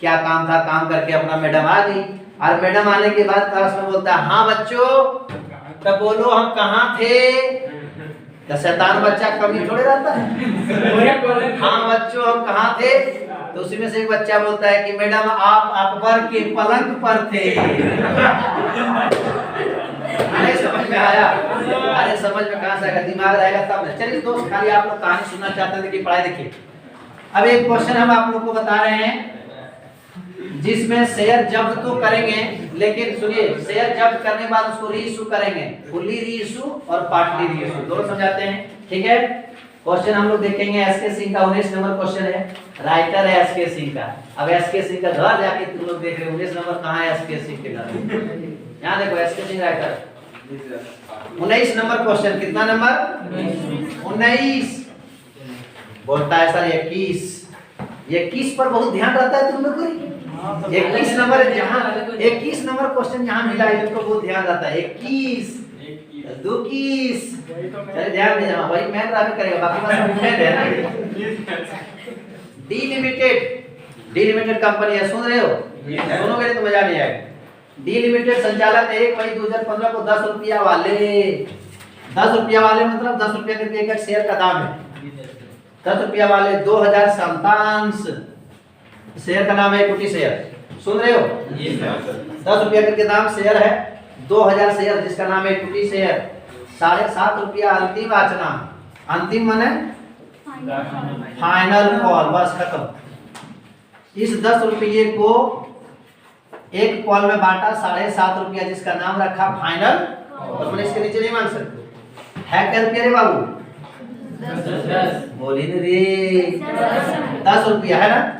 क्या काम था काम करके अपना मैडम आ गई। और मैडम आने के बाद क्लास में बोलता है हाँ बच्चों तब बोलो हम कहाँ थे। तो शैतान बच्चा कभी थोड़े रहता है। हाँ बच्चों हम कहाँ थे। तो उसी में से एक बच्चा बोलता है कि मैडम आप अकबर के पलंग पर थे। अरे समझ में आया? अरे समझ में कहाँ से आएगा, दिमाग रहेगा तब ना। चलिए दोस्त खाली आप लोग कहानी सुनना चाहते थे कि पढ़ाई देखिए। अब एक क्वेश्चन हम आप लोग को बता रहे हैं जिसमें शेयर जब्त तो करेंगे, लेकिन सुनिए शेयर जब्त करने के बाद उसको री इशू करेंगे। फुल्ली री इशू और पार्टली री इशू दोनों समझाते हैं, ठीक है। क्वेश्चन हम लोग देखेंगे एसके सिंह का 19 नंबर क्वेश्चन है। राइटर है एसके सिंह का। अब एसके सिंह का घर जाके तुम लोग देख रहे हो 19 नंबर कहाँ है एसके सिंह के घर। यहाँ देखो SK Singh writer 19 number question. कितना नंबर? 19। बोलता है सर 21 पर बहुत ध्यान रहता है तुम लोग को। 21 नंबर जहाँ 21 नंबर क्वेश्चन जहाँ मिला है इनको बहुत ध्यान रहता है। 21 21 चलिए ध्यान दे जहाँ वही मैथ रावी करेगा, बाकी बात सब है ना। डी लिमिटेड कंपनी है, सुन रहे हो? सुनोगे तो मजा नहीं आएगा। डी लिमिटेड संचालक 1 मई 2015 को 10 रुपया वाले 10 रुपया वाले मतलब 10 रुपया करके एक शेयर का दाम है। 10 रुपया वाले 2057 शेयर का नाम है इक्विटी शेयर। सुन रहे हो? 10 रुपया करके दाम शेयर है, 2000 शेयर जिसका नाम है इक्विटी शेयर, 7.5 रुपया अंतिम आचना। अंतिम माने फाइनल कॉल, बस खत्म। इस 10 रुपये को एक कॉल में बांटा 7.5 रुपया जिसका नाम रखा फाइनल। तो अपने इसके नीचे नहीं मान सकते। है क्या रुपया रे बाबू? बोली रे 10 रुपया है ना।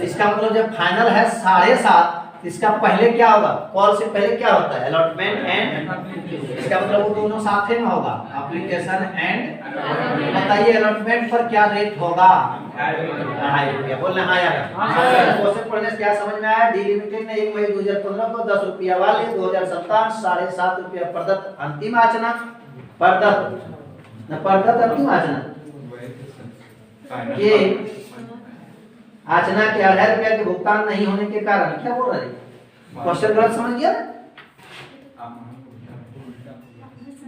इसका मतलब जब फाइनल है 7.5 इसका पहले क्या होगा? कॉल से पहले क्या होता है? Allotment and. इसका मतलब वो दोनों साथ में होगा, एप्लीकेशन एंड। बताइए अलॉटमेंट पर क्या रेट होगा? 2.5 रुपया। बोलना हाँ यार। क्वेश्चन पढ़ने से क्या समझ में आया? डी लिमिटेड ने 1 मई 2015 को 10 रुपया वाले 2057 7.5 रुपया प्रदत्त अंतिम आचना प्रदत्त अंतिम आचना ये आचना के 2.5 रुपया के भुगतान नहीं होने के कारण क्या बोल रहे? क्वेश्चन गलत समझ गया ना?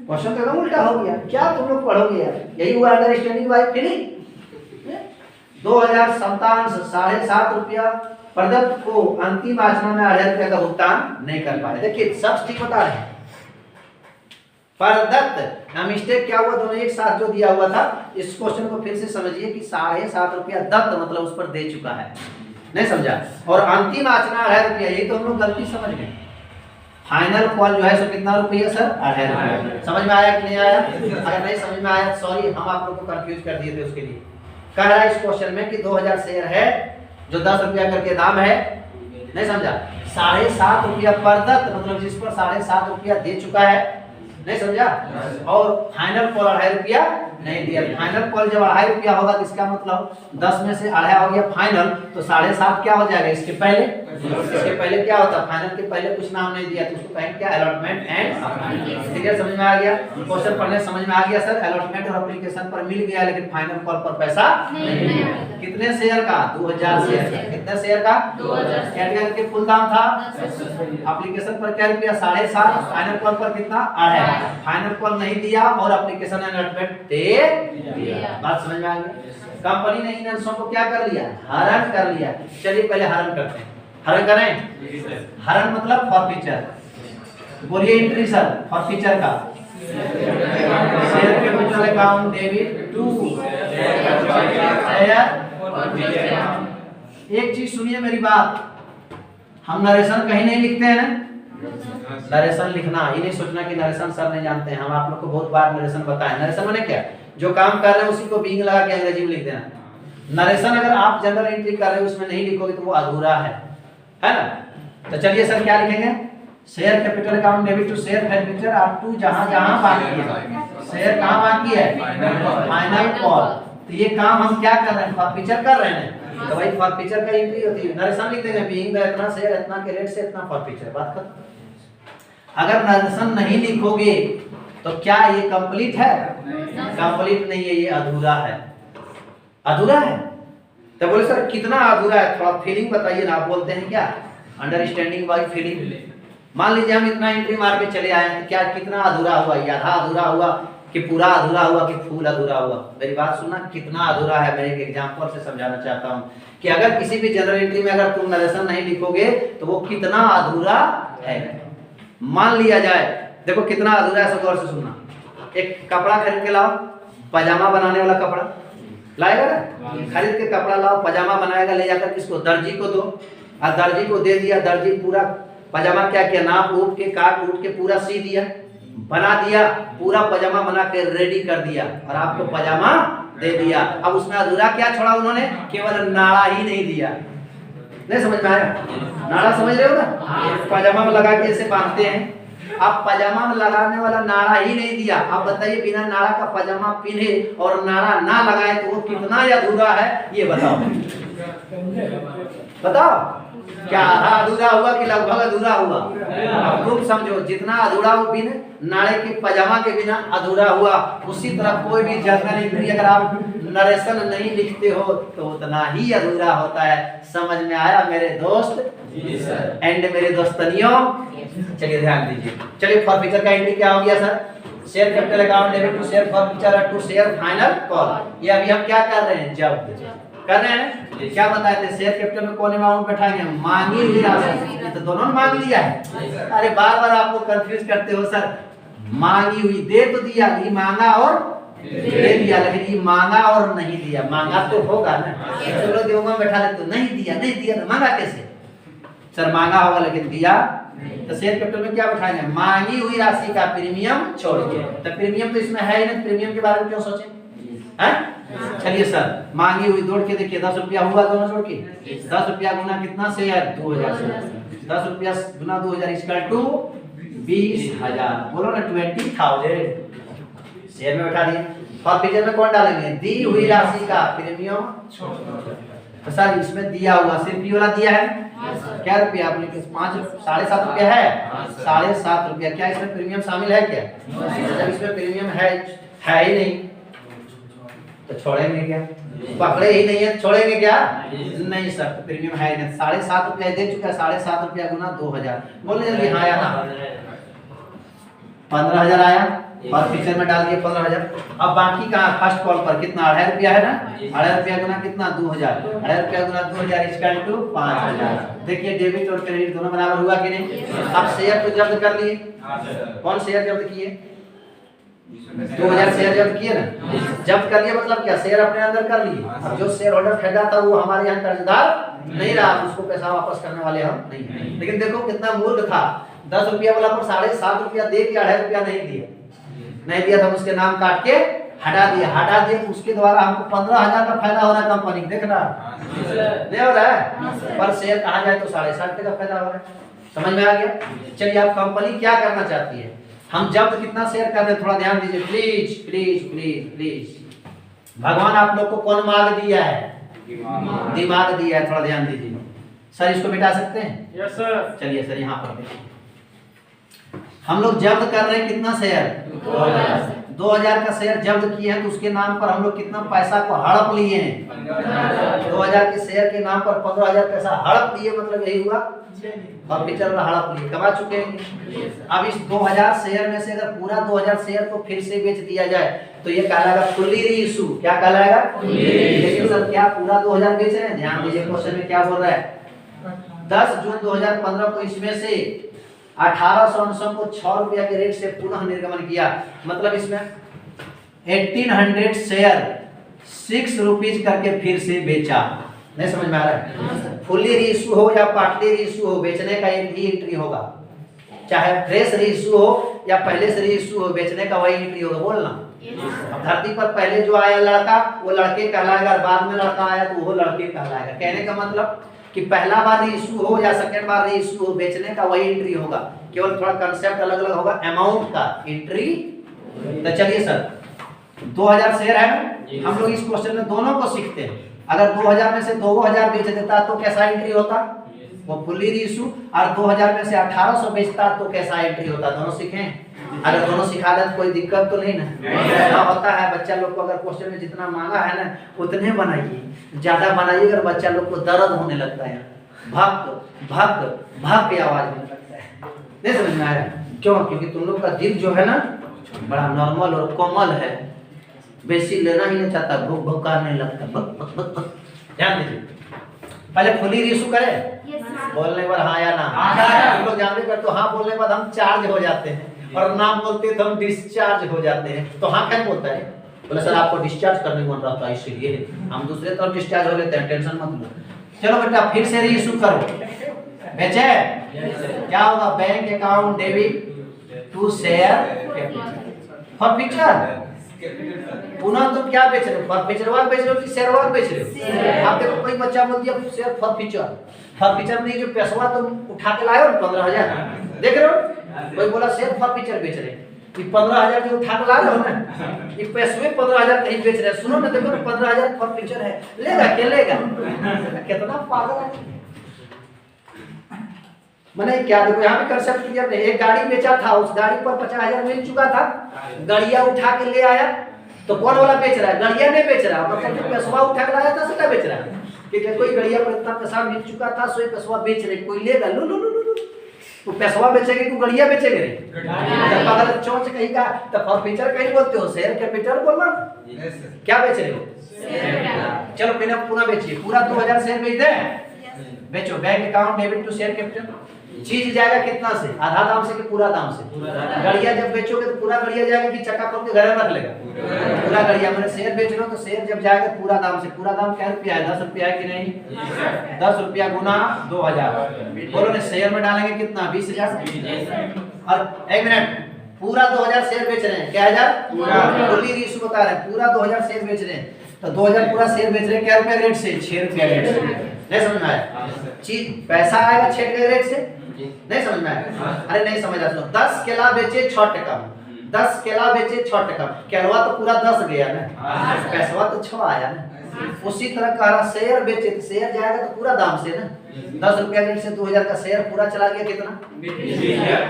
क्वेश्चन तो एकदम उल्टा हो गया। क्या तुम लोग पढ़ोगे यार? यही हुआ अंडरस्टैंडिंग बाय फीलिंग। 2057 7.5 रुपया प्रदत्त को अंतिम आचना में 2.5 रुपया का भुगतान नहीं कर पाए। देखिए सब ठीक बता रहे हैं। प्रदत्त ना मिस्टेक क्या हुआ, दोनों एक साथ जो दिया हुआ था। इस क्वेश्चन को फिर से समझिए कि 7.5 रुपया दत्त मतलब उस पर दे चुका है, नहीं समझा। और अंतिम आचना 2.5 रुपया, यही तो हम लोग गलती समझ गए। फाइनल कॉल जो है सो कितना रुपया सर? 2.5 रुपया। समझ में आया कि नहीं आया? अगर नहीं समझ में आया सॉरी, हम आप लोग को कंफ्यूज कर दिए थे। उसके लिए कह रहा है इस क्वेश्चन में कि 2000 शेयर है जो 10 रुपया करके दाम है, नहीं समझा। 7.5 रुपया प्रदत्त मतलब जिस पर 7.5 रुपया दे चुका है, नहीं समझा। और फाइनल कॉल 2.5 रुपया नहीं दिया। फाइनल कॉल जब 2.5 रुपया होगा तो इसका मतलब 10 में से 2.5 हो गया फाइनल, तो 7.5 क्या हो जाएगा? इसके पहले क्या होता? फाइनल के पहले कुछ नाम नहीं दिया तो उसको कहेंगे क्या? Allotment and. ठीक है, समझ में आ गया? क्वेश्चन पढ़ने समझ में आ गया सर। अलॉटमेंट और एप्लीकेशन पर मिल गया लेकिन फाइनल कॉल पर पैसा नहीं। कितने शेयर का? 2000 शेयर। कितने शेयर का? 2000। कैटेगरी के फुल दाम था एप्लीकेशन पर क्या रुपया? 7.5। फाइनल कॉल पर कितना? 2.5। फाइनल कॉल नहीं दिया और एप्लीकेशन अलॉटमेंट दे दिया। बात समझ में आ गई? कंपनी ने इन अंशों को क्या कर लिया? हरण कर लिया। चलिए पहले हरण करते हैं। हरण करें। हरण मतलब फॉरफीचर। बोलिए एंट्री सर फॉरफीचर का। Share capital account debit to share. एक चीज सुनिए मेरी बात, हम नरेशन कहीं नहीं लिखते हैं ना। नरेशन लिखना ये नहीं सोचना कि नरेशन सर नहीं जानते हैं। हम आप लोग को बहुत बार नरेशन बताएं। नरेशन माने क्या? जो काम कर रहे हैं उसी को बीइंग लगा के अंग्रेजी में लिख देना। नरेशन अगर आप जनरल एंट्री कर रहे हो उसमें नहीं लिखोगे तो वो अधूरा है ना। तो चलिए सर क्या लिखेंगे? Share capital account debit to share forfeiture up to जहां जहां बाकी है। शेयर कहां बाकी है? Final call. तो ये काम हम क्या कर रहे हैं? फॉरफीचर कर रहे हैं। तो भाई फॉरफीचर का एंट्री होती है, नरेशन लिख देंगे बीइंग द इतना शेयर इतना के रेट से इतना फॉरफीचर, बात खत्म। अगर नरेशन नहीं लिखोगे तो क्या ये कंप्लीट है? कंप्लीट नहीं है, ये अधूरा है। अधूरा है। तो बोले सर कितना अधूरा है, थोड़ा फीलिंग बताइए ना। आप बोलते हैं क्या अंडरस्टैंडिंग बाय फीलिंग। मान लीजिए हम इतना एंट्री मार के चले आए हैं, क्या कितना अधूरा हुआ? ये आधा अधूरा हुआ कि पूरा अधूरा हुआ कि फुल अधूरा हुआ? मेरी बात सुनना, कितना अधूरा है। मैं एक एग्जांपल से समझाना चाहता हूं कि अगर किसी भी जनरल एंट्री में अगर तुम नरेशन नहीं लिखोगे तो वो कितना अधूरा है। मान लिया जाए, देखो कितना अधूरा है, सब गौर से सुनना। एक कपड़ा खरीद के लाओ, पजामा बनाने वाला कपड़ा लाएगा ना, खरीद के कपड़ा लाओ, पजामा बनाएगा, ले जाकर किसको? दर्जी को दो। और दर्जी को दे दिया, दर्जी पूरा पजामा क्या किया? नाप उप के काट उठ के पूरा सी दिया, बना दिया, पूरा पजामा बना के रेडी कर दिया और आपको पजामा दे दिया। अब उसमें अधूरा क्या छोड़ा उन्होंने? केवल नाड़ा ही नहीं दिया। नहीं समझ में आया? नाड़ा समझ रहे हो ना, पजामा में लगा के ऐसे बांधते हैं। आप पजामा में लगाने वाला नाड़ा ही नहीं दिया। आप बताइए बिना नाड़ा का पजामा पहने और नाड़ा ना लगाए तो वो कितना अधूरा है, ये बताओ। बताओ क्या आधा अधूरा हुआ कि लगभग अधूरा हुआ? अब तुम समझो, जितना अधूरा वो बिना नाड़े के पजामा के बिना अधूरा हुआ, उसी तरह कोई भी जर्नल एंट्री अगर आप नरेशन नहीं लिखते हो तो उतना ही अधूरा होता है। समझ में आया मेरे दोस्त एंड मेरे दोस्तनियों? चलिए ध्यान दीजिए। चलिए फॉरफीचर का एंट्री क्या हो गया sir? Share capital account debit to share forfeiture to share final call. ये अभी हम क्या कर रहे हैं? जब कर रहे हैं। क्या बताए थे? शेयर कैपिटल में कौन अमाउंट बैठाएंगे? मांगी हुई राशि। तो दोनों ने मांग लिया है। अरे बार बार आपको कंफ्यूज करते हो सर। मांगी हुई दे तो दिया, ये मांगा और दे दिया, लेकिन ये मांगा और नहीं दिया। मांगा तो होगा ना, चलो देवगा बैठा ले, तो नहीं दिया, नहीं दिया तो मांगा कैसे? सर मांगा होगा लेकिन दिया। तो शेयर कैपिटल में क्या बैठाएंगे? मांगी हुई राशि का प्रीमियम छोड़ के। तो प्रीमियम तो इसमें है ही नहीं, प्रीमियम के बारे में क्यों सोचें? चलिए सर, मांगी हुई जोड़ के देखिए, 10 रुपया हुआ दोनों जोड़ के। 10 रुपया गुना कितना शेयर? 2000 शेयर। 10 रुपया गुना 2000 इक्वल टू 20,000। बोलो ना 20,000 शेयर में बैठा दिए। फॉरफीचर में कौन डालेंगे? दी हुई राशि का प्रीमियम। तो सर इसमें दिया हुआ सिर्फ वाला दिया है। क्या रुपया? आपने 7.5 रुपया है, 7.5 रुपया। क्या इसमें प्रीमियम शामिल है क्या? जब इसमें प्रीमियम है ही नहीं तो छोड़ेंगे क्या? पकड़े ही नहीं है, छोड़ेंगे क्या? नहीं सर, तो प्रीमियम है नहीं। 7.5 रुपया दे चुका है, 7.5 रुपया गुना 2000। बोले जल्दी हाँ या ना? 15,000 आया और फीचर में डाल दिए 15,000। अब बाकी कहाँ? फर्स्ट कॉल पर कितना? 2.5 रुपया है ना। 2.5 रुपया गुना कितना? 2000। 2.5 रुपया गुना 2000 इक्वल टू 5000। देखिए डेबिट और क्रेडिट दोनों बराबर हुआ कि नहीं? अब शेयर तो जब्त कर लिए। कौन शेयर जब्त किए? 2000 शेयर जब्त किए ना। जब्त कर लिया मतलब क्या? शेयर अपने अंदर कर लिए। अब जो शेयर होल्डर खरीदा था वो हमारे यहाँ कर्जदार नहीं रहा, उसको पैसा वापस करने वाले हम नहीं हैं। लेकिन देखो कितना मूर्ख था, 10 रुपया वाला पर 7.5 रुपया दे के 2.5 रुपया नहीं दिया था। उसके नाम काट के हटा दिए। उसके द्वारा हमको 15,000 का फायदा हो रहा है कंपनी, देखना नहीं हो रहा है। पर शेयर कहा जाए तो 7.5 का फायदा हो रहा है। समझ में आ गया? चलिए अब कंपनी क्या करना चाहती है? हम जब्त कितना शेयर कर रहे हैं, थोड़ा ध्यान दीजिए प्लीज प्लीज प्लीज प्लीज। भगवान आप लोग को कौन मार्ग दिया है? दिमाग दिया है, थोड़ा ध्यान दीजिए। सर इसको मिटा सकते हैं? Yes sir. चलिए सर यहाँ पर देखिए, हम लोग जब्त कर रहे हैं कितना शेयर? 2000 का शेयर जब्त किए हैं तो उसके नाम पर हम लोग कितना पैसा को हड़प लिए हैं? 2000 के शेयर के नाम पर 15,000 पैसा हड़प लिए, मतलब यही हुआ। और पिक्चर हड़प लिए, कमा चुके हैं। अब इस 2000 शेयर में से अगर पूरा 2000 शेयर को फिर से बेच दिया जाए तो ये कहलाएगा फुल्ली रीइश्यू। क्या कहलाएगा? लेकिन सर क्या पूरा 2000 बेच रहे हैं? ध्यान दीजिए क्वेश्चन में क्या बोल रहा है। 10 जून 2015 को इसमें से 1800 को 6 रुपया के रेट से पुनः निर्गमन किया। मतलब इसमें 1800 शेयर 6 रुपीज करके फिर से बेचा। नहीं समझ में आ रहा है? फुल्ली रीइश्यू हो या पार्टली रीइश्यू हो, बेचने का एक ही एंट्री होगा। चाहे फ्रेश रीइश्यू हो या पहले से रीइश्यू हो, बेचने का वही एंट्री होगा। बोलना अब धरती पर पहले जो आया लड़का वो लड़के कहलाएगा, बाद में लड़का आया तो वो लड़के कहलाएगा। कहने का मतलब कि पहला बार रीइश्यू हो या सेकंड बार रीइश्यू हो, बेचने का वही एंट्री होगा, केवल थोड़ा कंसेप्ट अलग अलग होगा, अमाउंट का एंट्री। तो चलिए सर 2000 शेयर है, हम लोग इस क्वेश्चन में दोनों को सीखते हैं। अगर 2000 में से 2000 बेच देता तो कैसा एंट्री होता, वो फुल्ली रीइश्यू, और 2000 में से 1800 बेचता तो कैसा एंट्री होता, दोनों सीखें। अगर दोनों सिखा दे तो कोई दिक्कत तो नहीं ना। ऐसा होता है बच्चा लोग को, अगर क्वेश्चन में जितना मांगा है ना उतने बनाइए, ज्यादा बनाइए अगर बच्चा लोग को दर्द होने लगता है, भक भक भक की आवाज होने लगता है, नहीं समझ में आया? क्यों? क्योंकि तुम लोग का दिल जो है ना बड़ा नॉर्मल और कोमल है, बेसी लेना ही नहीं चाहता, भूख भुकारने लगता, भक भक भक भक। ध्यान दीजिए, पहले फुली रीइश्यू करें, बोलने के बाद हाँ या ना, हम लोग जानते कर तो हाँ बोलने के बाद हम चार्ज हो जाते हैं, और ना बोलते तो हम डिस्चार्ज हो जाते हैं। तो हाँ क्या बोलता है, बोले सर आपको डिस्चार्ज करने को मन रहा था इसलिए हम दूसरे तरफ डिस्चार्ज हो लेते हैं, टेंशन मत लो। चलो बेटा फिर से रीइश्यू करो, बेचे क्या होगा, bank account debit to share forfeiture. पुनः तुम क्या बेच रहे हो, फॉर बेच रहे हो कि शेयरवार बेच रहे हो? आप देखो कोई बच्चा बोल दिया शेयर फॉर फ्यूचर में जो पैसा तुम उठा के लाए हो 15,000, देख रहे हो, कोई बोला शेयर फॉर फ्यूचर बेच रहे हैं, ये 15,000 जो उठा के ला रहे हो ना, ये पैसे 15,000 कहीं बेच रहे हैं। सुनो ना, देखो ना 15,000 फॉर फ्यूचर है, लेगा क्या लेगा, कितना पागल है मैंने क्या। देखो यहाँ पे कंसेप्ट क्लियर है, एक गाड़ी बेचा था, उस गाड़ी पर 50,000 मिल चुका था, गाड़िया उठा के ले आया, तो कौन वाला बेच रहा है, गाड़िया नहीं बेच रहा, मतलब जो पैसा उठा के लाया था उसका बेच रहा है, क्योंकि कोई गाड़िया पर इतना पैसा मिल चुका था, सोई पैसा बेच रहे, कोई लेगा लो लो लो लो, तो पैसा बेचेगी तू गाड़िया बेचेगे रे, जब अगर चौंच कहीं का तो फॉर फ्यूचर कहीं बोलते हो, शेयर कैपिटल बोलना, क्या बेच रहे हो, चलो बिना पूरा बेचिए, पूरा 2000 शेयर बेच दे, बेचो, bank account debit to share capital. चीज जाएगा कितना से, आधा दाम से कि पूरा दाम से? गाड़िया जब बेचोगे तो पूरा गाड़िया जाएगा कि चक्का खोल के घर में रख लेगा? पूरा गाड़िया। मैंने शेयर बेच रहे हो तो शेयर जब जाएगा पूरा दाम से, पूरा दाम क्या रुपया है, 10 रुपया है कि नहीं? 10 रुपया गुना 2000, बोलो ना शेयर में डालेंगे कितना, 20,000। और एक मिनट, पूरा 2000 शेयर बेच रहे हैं, क्या हजार फुल्ली रीइश्यू बता रहे हैं, पूरा 2000 शेयर बेच रहे हैं, तो 2000 पूरा शेयर बेच रहे हैं क्या रुपया रेट से, 6 रुपया रेट से। नहीं समझ में आया? चीज पैसा आएगा 6 के रेट से, नहीं समझ में आया? अरे नहीं समझ आता, 10 केला बेचे 6 टका, 10 केला बेचे 6 टका, केलवा तो पूरा 10 गया ना, पैसा तो 6 आया ना। उसी तरह का शेयर बेचे तो शेयर जाएगा तो पूरा दाम से ना, 10 रुपया रेट से 2000 का शेयर पूरा चला गया कितना,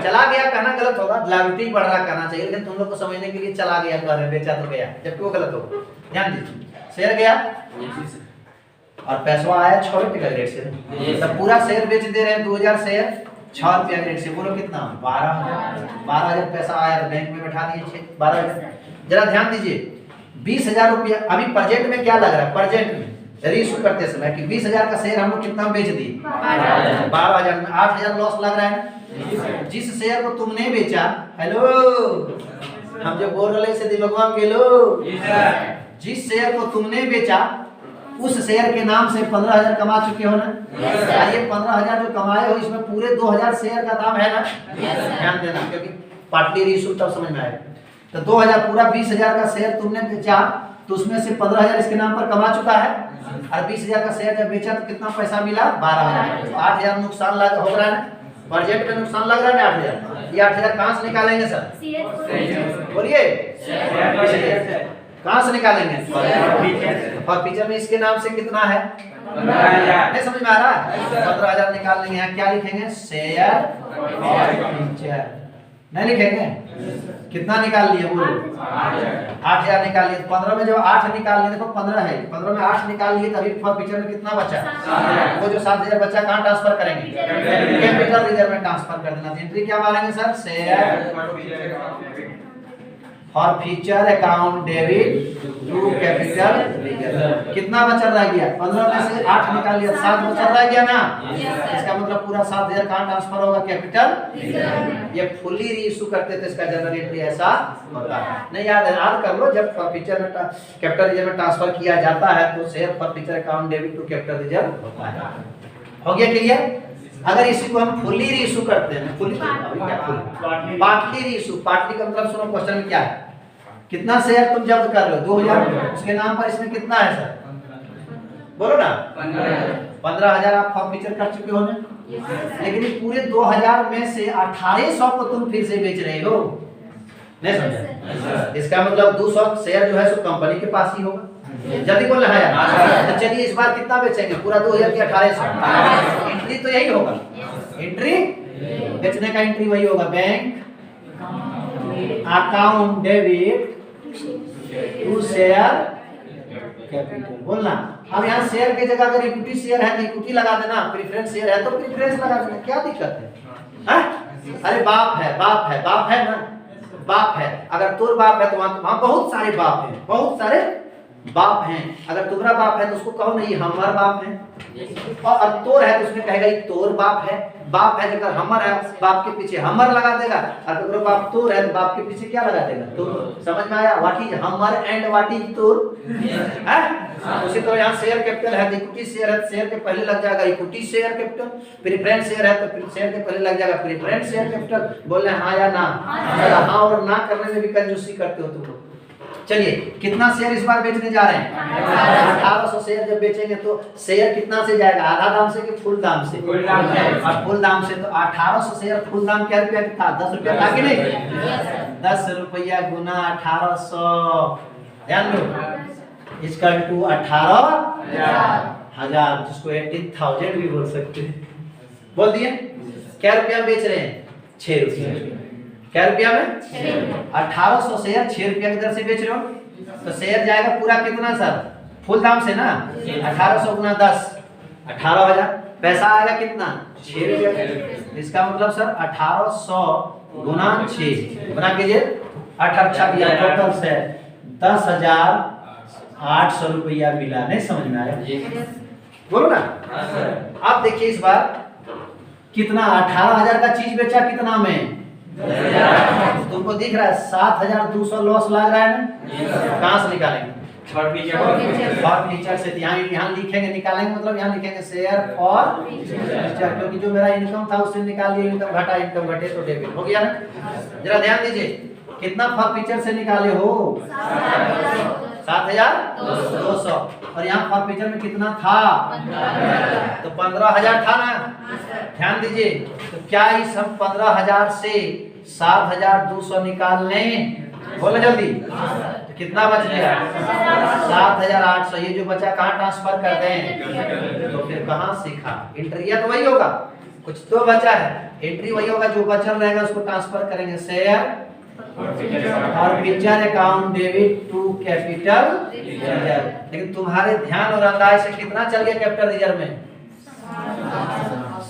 चला गया कहना गलत होगा, लाइबिलिटी बढ़ रहा कहना चाहिए, लेकिन तुम लोग को समझने के लिए चला गया कह रहे, बेचा तो गया, जबकि वो गलत होगा। ध्यान दीजिए, शेयर गया और पैसा आया 6 रुपये रेट से, तो पूरा शेयर बेच दे रहे हैं 2000 शेयर 6 रुपया रेट से, बोलो कितना, 12,000 पैसा आया, तो बैंक में बैठा दिए 12,000। जरा ध्यान दीजिए, 20,000 रुपया अभी प्रेजेंट में क्या लग रहा है, प्रेजेंट में रीइश्यू करते समय कि 20,000 का शेयर हम लोग कितना बेच दिए, 12,000 में 8,000 लॉस लग रहा है। जिस शेयर को तुमने बेचा, हेलो हम जो बोल रहे से दिमाग के लो, जिस शेयर को तुमने बेचा उस शेयर के नाम से 15,000 कमा चुके हो ना, ये 15,000 जो कमाए हो इसमें पूरे 2000 शेयर का दाम है ना, ध्यान देना, क्योंकि पार्टली रीइश्यू तब समझ में आएगा। तो 2000 पूरा 20,000 का शेयर तुमने बेचा, तो उसमें से 15,000 इसके नाम पर कमा चुका है, और 20,000 का शेयर जब बेचा तो कितना पैसा मिला, 12,000, 8,000 नुकसान लग हो रहा है ना, बजट में नुकसान लग रहा है ना 8,000। ये 8,000 कहाँ से निकालेंगे सर, बोलिए कहाँ से निकालेंगे, और फ्यूचर में इसके नाम से कितना है, नहीं समझ में आ रहा है, 15,000 निकाल लेंगे, यहाँ क्या लिखेंगे, शेयर फ्यूचर, नहीं लिखेंगे, कितना निकाल लिए बोलो, 8,000 निकाल लिए, 15 में जब 8 निकाल लिए, देखो 15 है, 15 में 8 निकाल लिए, तभी फॉर फ्यूचर में कितना बचा, वो जो 7,000 बचा कहाँ ट्रांसफर करेंगे, कैपिटल रिजर्व में ट्रांसफर कर देना। एंट्री क्या मारेंगे sir, share forfeiture account debit to capital reserve. कितना बचा रह गया, 15 में से 8 निकाल लिया, 7 बचा रह गया ना, इसका मतलब पूरा 7,000 कहाँ ट्रांसफर होगा, कैपिटल। ये फुल्ली रीइश्यू करते थे, इसका जनरल एंट्री ऐसा होता है, नहीं याद कर लो, जब फॉर फ्यूचर में कैपिटल रिजर्व में ट्रांसफर किया जाता है तो share forfeiture account debit to capital reserve होता है। हो गया क्लियर? अगर इसी को हम फुल्ली रीइश्यू करते हैं, फुल्ली पार्टली रीइश्यू, पार्टली का मतलब सुनो क्वेश्चन में क्या है, कितना शेयर तुम जब्त कर रहे हो, 2000, उसके नाम पर इसमें कितना है सर, बोलो ना, 15,000 आप फॉर्फीचर कर चुके हो ना, लेकिन ये पूरे 2,000 में से 1800 को तुम फिर से बेच रहे हो, नहीं समझा? इसका मतलब 200 शेयर जो है सो कंपनी के पास ही होगा। जल्दी बोल रहा है यार। तो चलिए इस बार कितना बेचेंगे? पूरा 2000 की 1800। एंट्री तो यही होगा, एंट्री बेचने का एंट्री वही होगा, bank account debit to share capital. बोलना अब यहाँ शेयर की जगह अगर इक्विटी शेयर है तो इक्विटी लगा देना, प्रेफरेंस शेयर है तो प्रेफरेंस लगा देना, क्या दिक्कत है? अरे बाप है, बाप है, बाप है ना, बाप है। अगर तोर बाप है तो वहां बहुत सारे बाप हैं, बहुत सारे बाप हैं। अगर तुम्हारा बाप है तो उसको कहो नहीं हमारा बाप है, और तोर है तो उसमें कहेगा ये तोर बाप है। बाप है जब हमर है, बाप के पीछे हमर लगा देगा, और अगर बाप तोर है तो बाप के पीछे क्या लगा देगा? तो समझ में आया? व्हाट इज हमर एंड व्हाट इज तोर? उसी तरह यहाँ शेयर कैपिटल है तो इक्विटी शेयर है, शेयर के पहले लग जाएगा equity share capital. Preference share है तो शेयर के पहले लग जाएगा प्रेफरेंस शेयर कैपिटल। बोल रहे हाँ या ना? हाँ और ना करने में भी कंजूसी करते हो तुम लोग। चलिए कितना शेयर इस बार बेचने जा रहे हैं? 1800 शेयर जब बेचेंगे तो शेयर कितना से जाएगा? आधा दाम से कि फुल दाम से? फुल दाम से। तो 1800 शेयर फुल दाम क्या रुपया था? 10 रुपया था कि नहीं? 10 रुपया गुना 1800, ध्यान दो, इसका टू 18,000, जिसको 18,000 भी बोल सकते हैं। बोल दिए? क्या रुपया बेच रहे हैं? 6 रुपया। क्या रुपया में? 1800 शेयर 6 रुपया की दर से बेच रहे हो, तो शेयर जाएगा पूरा कितना सर? फुल दाम से ना, 1800 गुना 10 18,000। पैसा आएगा कितना? 6 रुपया। इसका मतलब सर 1800 गुना 6 गुना कीजिए, 8 टोटल से 10,800 रुपया मिला। नहीं समझ में आया? बोलो ना। आप देखिए इस बार कितना 18,000 का चीज बेचा, कितना में? तुमको दिख रहा है 7,200 लॉस लग रहा है ना? कहाँ से निकालेंगे? फॉर्फीचर से। यहाँ लिखेंगे, निकालेंगे मतलब यहाँ लिखेंगे शेयर और फीचर, क्योंकि जो मेरा इनकम था उससे निकाल दिया, इनकम घटा, इनकम घटे तो डेबिट हो गया ना। जरा ध्यान दीजिए, कितना फॉर्फीचर से निकाले हो? 7,200। और यहाँ फॉर्फीचर में कितना था? तो 15,000 था ना। ध्यान दीजिए, तो क्या इस हम 15,000 से 7,200 निकाल लें? बोलो जल्दी। तो कितना बच गया? 7,800। ये जो बचा कहाँ ट्रांसफर कर दें? तो फिर कहाँ सीखा? एंट्री तो वही होगा, कुछ तो बचा है, एंट्री वही होगा, जो बचल रहेगा उसको ट्रांसफर करेंगे शेयर और forfeiture account debit to capital reserve. लेकिन तुम्हारे ध्यान और अंदाज से कितना चल गया कैपिटल रिजर्व में?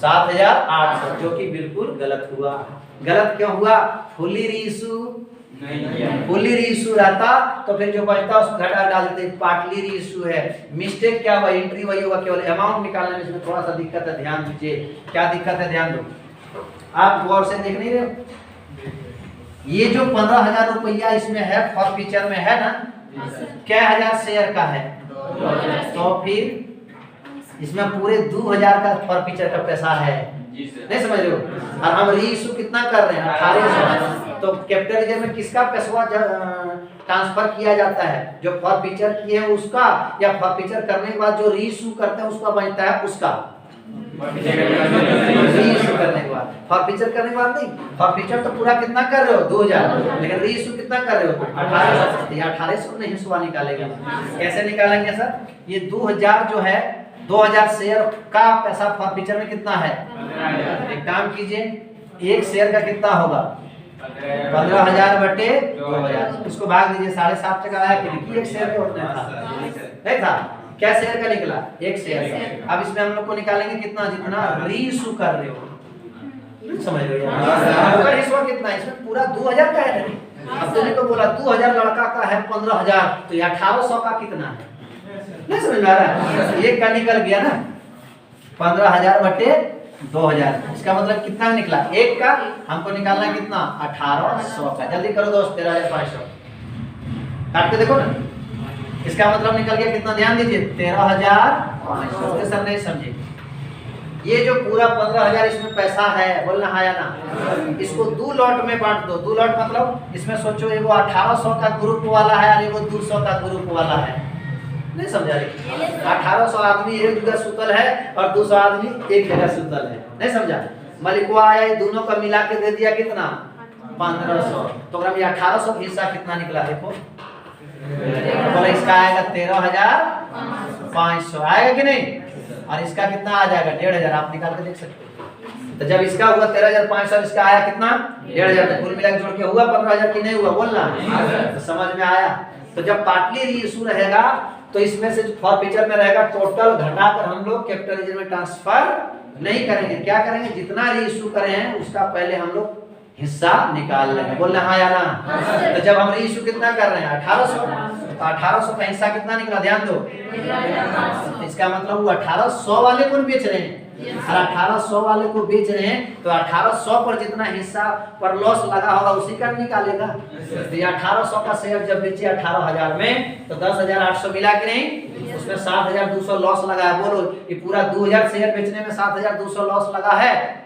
7,800, जो कि बिल्कुल गलत हुआ। गलत क्यों हुआ? फुली रीइशू फुली रीइशू रहता तो फिर जो बचता उसको घटा डाल देते, पार्टली रीइशू है। मिस्टेक क्या हुआ? एंट्री वही होगा, केवल अमाउंट निकालने में इसमें थोड़ा सा दिक्कत है। ध्यान दीजिए, क्या दिक्कत है? ध्यान दो, आप गौर से देख नहीं रहे? ये जो 15,000 रुपया इसमें है, फॉर्फीचर में है ना, क्या 1000 शेयर का है, तो फिर इसमें पूरे 2,000 का फॉर्फीचर का पैसा है। नहीं समझ रहे हो? और हम रीइशू कितना कर रहे हैं? 1800। तो कैपिटल रिजर्व में किसका पैसा ट्रांसफर किया जाता है? जो फॉर्फीचर किए हैं उसका, या फॉर्फीचर करने के बाद जो रीइशू करते हैं उसका बचता है उसका? रीइशू करने के बाद। फॉर्फीचर करने के बाद नहीं, फॉर्फीचर तो पूरा कितना कर रहे हो? 2,000, लेकिन रीइशू कितना कर रहे हो? 1800। ये 1800 नहीं हिस्सा निकालेगा। कैसे निकालेंगे सर? ये 2,000 जो है, 2,000 शेयर का पैसा फॉर्फीचर में कितना है? एक काम कीजिए, एक शेयर का कितना होगा? 15,000 बटे 2,000। इसको भाग दीजिए, 7.5 टका आया कि नहीं? एक शेयर का उतना था, नहीं था? क्या शेयर का निकला? एक शेयर का। अब इसमें हम लोग को निकालेंगे कितना? जितना रीइशू कर रहे हो। समझ रहे हो? हिस्सा कितना है इसमें? पूरा 2,000 का है। अब तुमने को बोला 2,000 लड़का का है 15,000, तो ये 1800 का कितना है? नहीं समझ में आ रहा है? एक का निकल गया ना, 15,000 बटे 2,000। इसका मतलब कितना निकला? एक का हमको निकालना कितना? 1800 का। जल्दी करो दोस्त, 13,500 काट के देखो ना। इसका मतलब निकल गया कितना? ध्यान दीजिए, 13,500। सर नहीं समझे, ये जो पूरा 15,000 इसमें पैसा है, बोलना है या ना? इसको 2 लॉट में बांट दो। 2 लॉट मतलब इसमें सोचो, एगो 1800 का ग्रुप वाला है और एगो 200 का ग्रुप वाला है। नहीं समझा रही? 1800 आदमी एक जगह सुतल है और 200 आदमी एक जगह सुतल है, नहीं समझा? मलिकवा आया, दोनों का मिला के दे दिया कितना? 1500। तो अगर 1800 हिस्सा कितना निकला देखो, बोले इसका आएगा 13,500 आएगा कि नहीं, और इसका कितना आ जाएगा 1,500, आप निकाल के देख सकते हो। तो जब इसका हुआ 13,500, इसका आया कितना 1,500, तो कुल मिला के जोड़ के हुआ 15,000 कि नहीं हुआ, बोलना तो समझ में आया। तो जब पार्टली रीइश्यू रहेगा तो इसमें से फॉरफीचर में रहेगा टोटल घटाकर हम लोग कैपिटल रीजन में ट्रांसफर नहीं करेंगे। क्या करेंगे, जितना रीइश्यू करे हैं उसका पहले हम लोग हिस्सा निकाल लेंगे, बोलना हाँ या ना। तो जब हम रीइश्यू कितना कर रहे हैं 1800, तो 1800 का हिस्सा कितना निकला, ध्यान दो। इसका मतलब वो 1800 वाले को बेच रहे हैं, और 1800 वाले को बेच रहे हैं, तो 1800 पर जितना हिस्सा पर लॉस लगा होगा उसी का निकालेगा। तो ये 1800 का शेयर जब बेचे 18,000 में, तो 10,800 मिला कि नहीं, उसमें 7,200 लॉस लगा है। बोलो ये पूरा 2,000 शेयर बेचने में 7,200 लॉस लगा है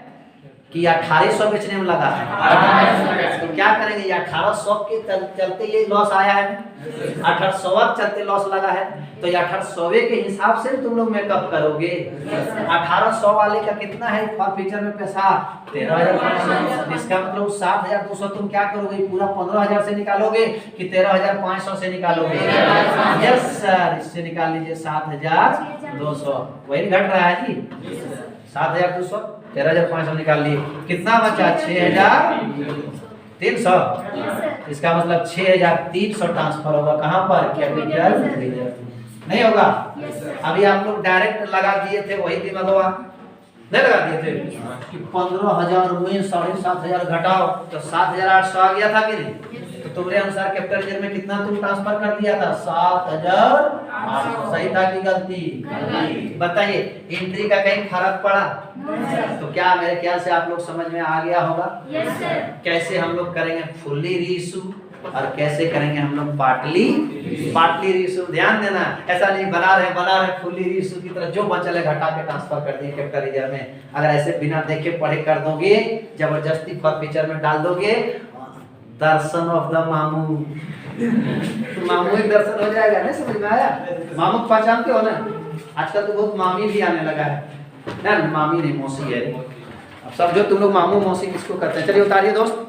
कि 1800 बेचने में लगा है? तो क्या करेंगे, ये 1800 के चलते ये लॉस आया है, 1800 चलते लॉस लगा है, तो ये 1800 के हिसाब से तुम लोग मेकअप करोगे। 1800 वाले का कितना है फॉरफीचर में पैसा 13,500, इसका मतलब 7,200 तुम क्या करोगे, पूरा 15,000 से निकालोगे कि 13,500 से निकालोगे? यस सर, इससे निकाल लीजिए 7,200, वही घट रहा है जी, 7,200 13,500 निकाल लिए, कितना बचा 6,300। इसका मतलब 6,300 ट्रांसफर होगा कहाँ पर, कैपिटल रिजर्व। नहीं होगा? अभी आप लोग डायरेक्ट लगा दिए थे, वही दिमागवा नहीं लगा दिए थे कि 15,000 में 7,500 घटाओ तो 7,800 आ गया था कि नहीं? तो तुम्हारे अनुसार कैपिटल रिजर्व में कितना तुम ट्रांसफर कर दिया था, 7,800। सही था कि गलती? बताइए, एंट्री का कहीं फर्क पड़ा? तो क्या मेरे ख्याल से आप लोग समझ में आ गया होगा कैसे हम लोग करेंगे फुल्ली रीइश्यू और कैसे करेंगे हम लोग पार्टली रीइश्यू। ध्यान देना, ऐसा नहीं बना रहे फुल्ली रीइश्यू की तरह जो बचल है घटा के ट्रांसफर कर दिए कैपिटल रिजर्व में। अगर ऐसे बिना देखे पढ़े कर दोगे, जबरदस्ती फॉरफीचर में डाल दोगे, दर्शन ऑफ द मामू, तो मामू एक दर्शन हो जाएगा। नहीं समझ में आया? मामू पहचानते हो ना, आजकल तो बहुत मामी भी आने लगा है ना, मामी नहीं मौसी है। अब सब जो तुम लोग मामू मौसी किसको करते हैं, चलिए उतारिए दोस्त।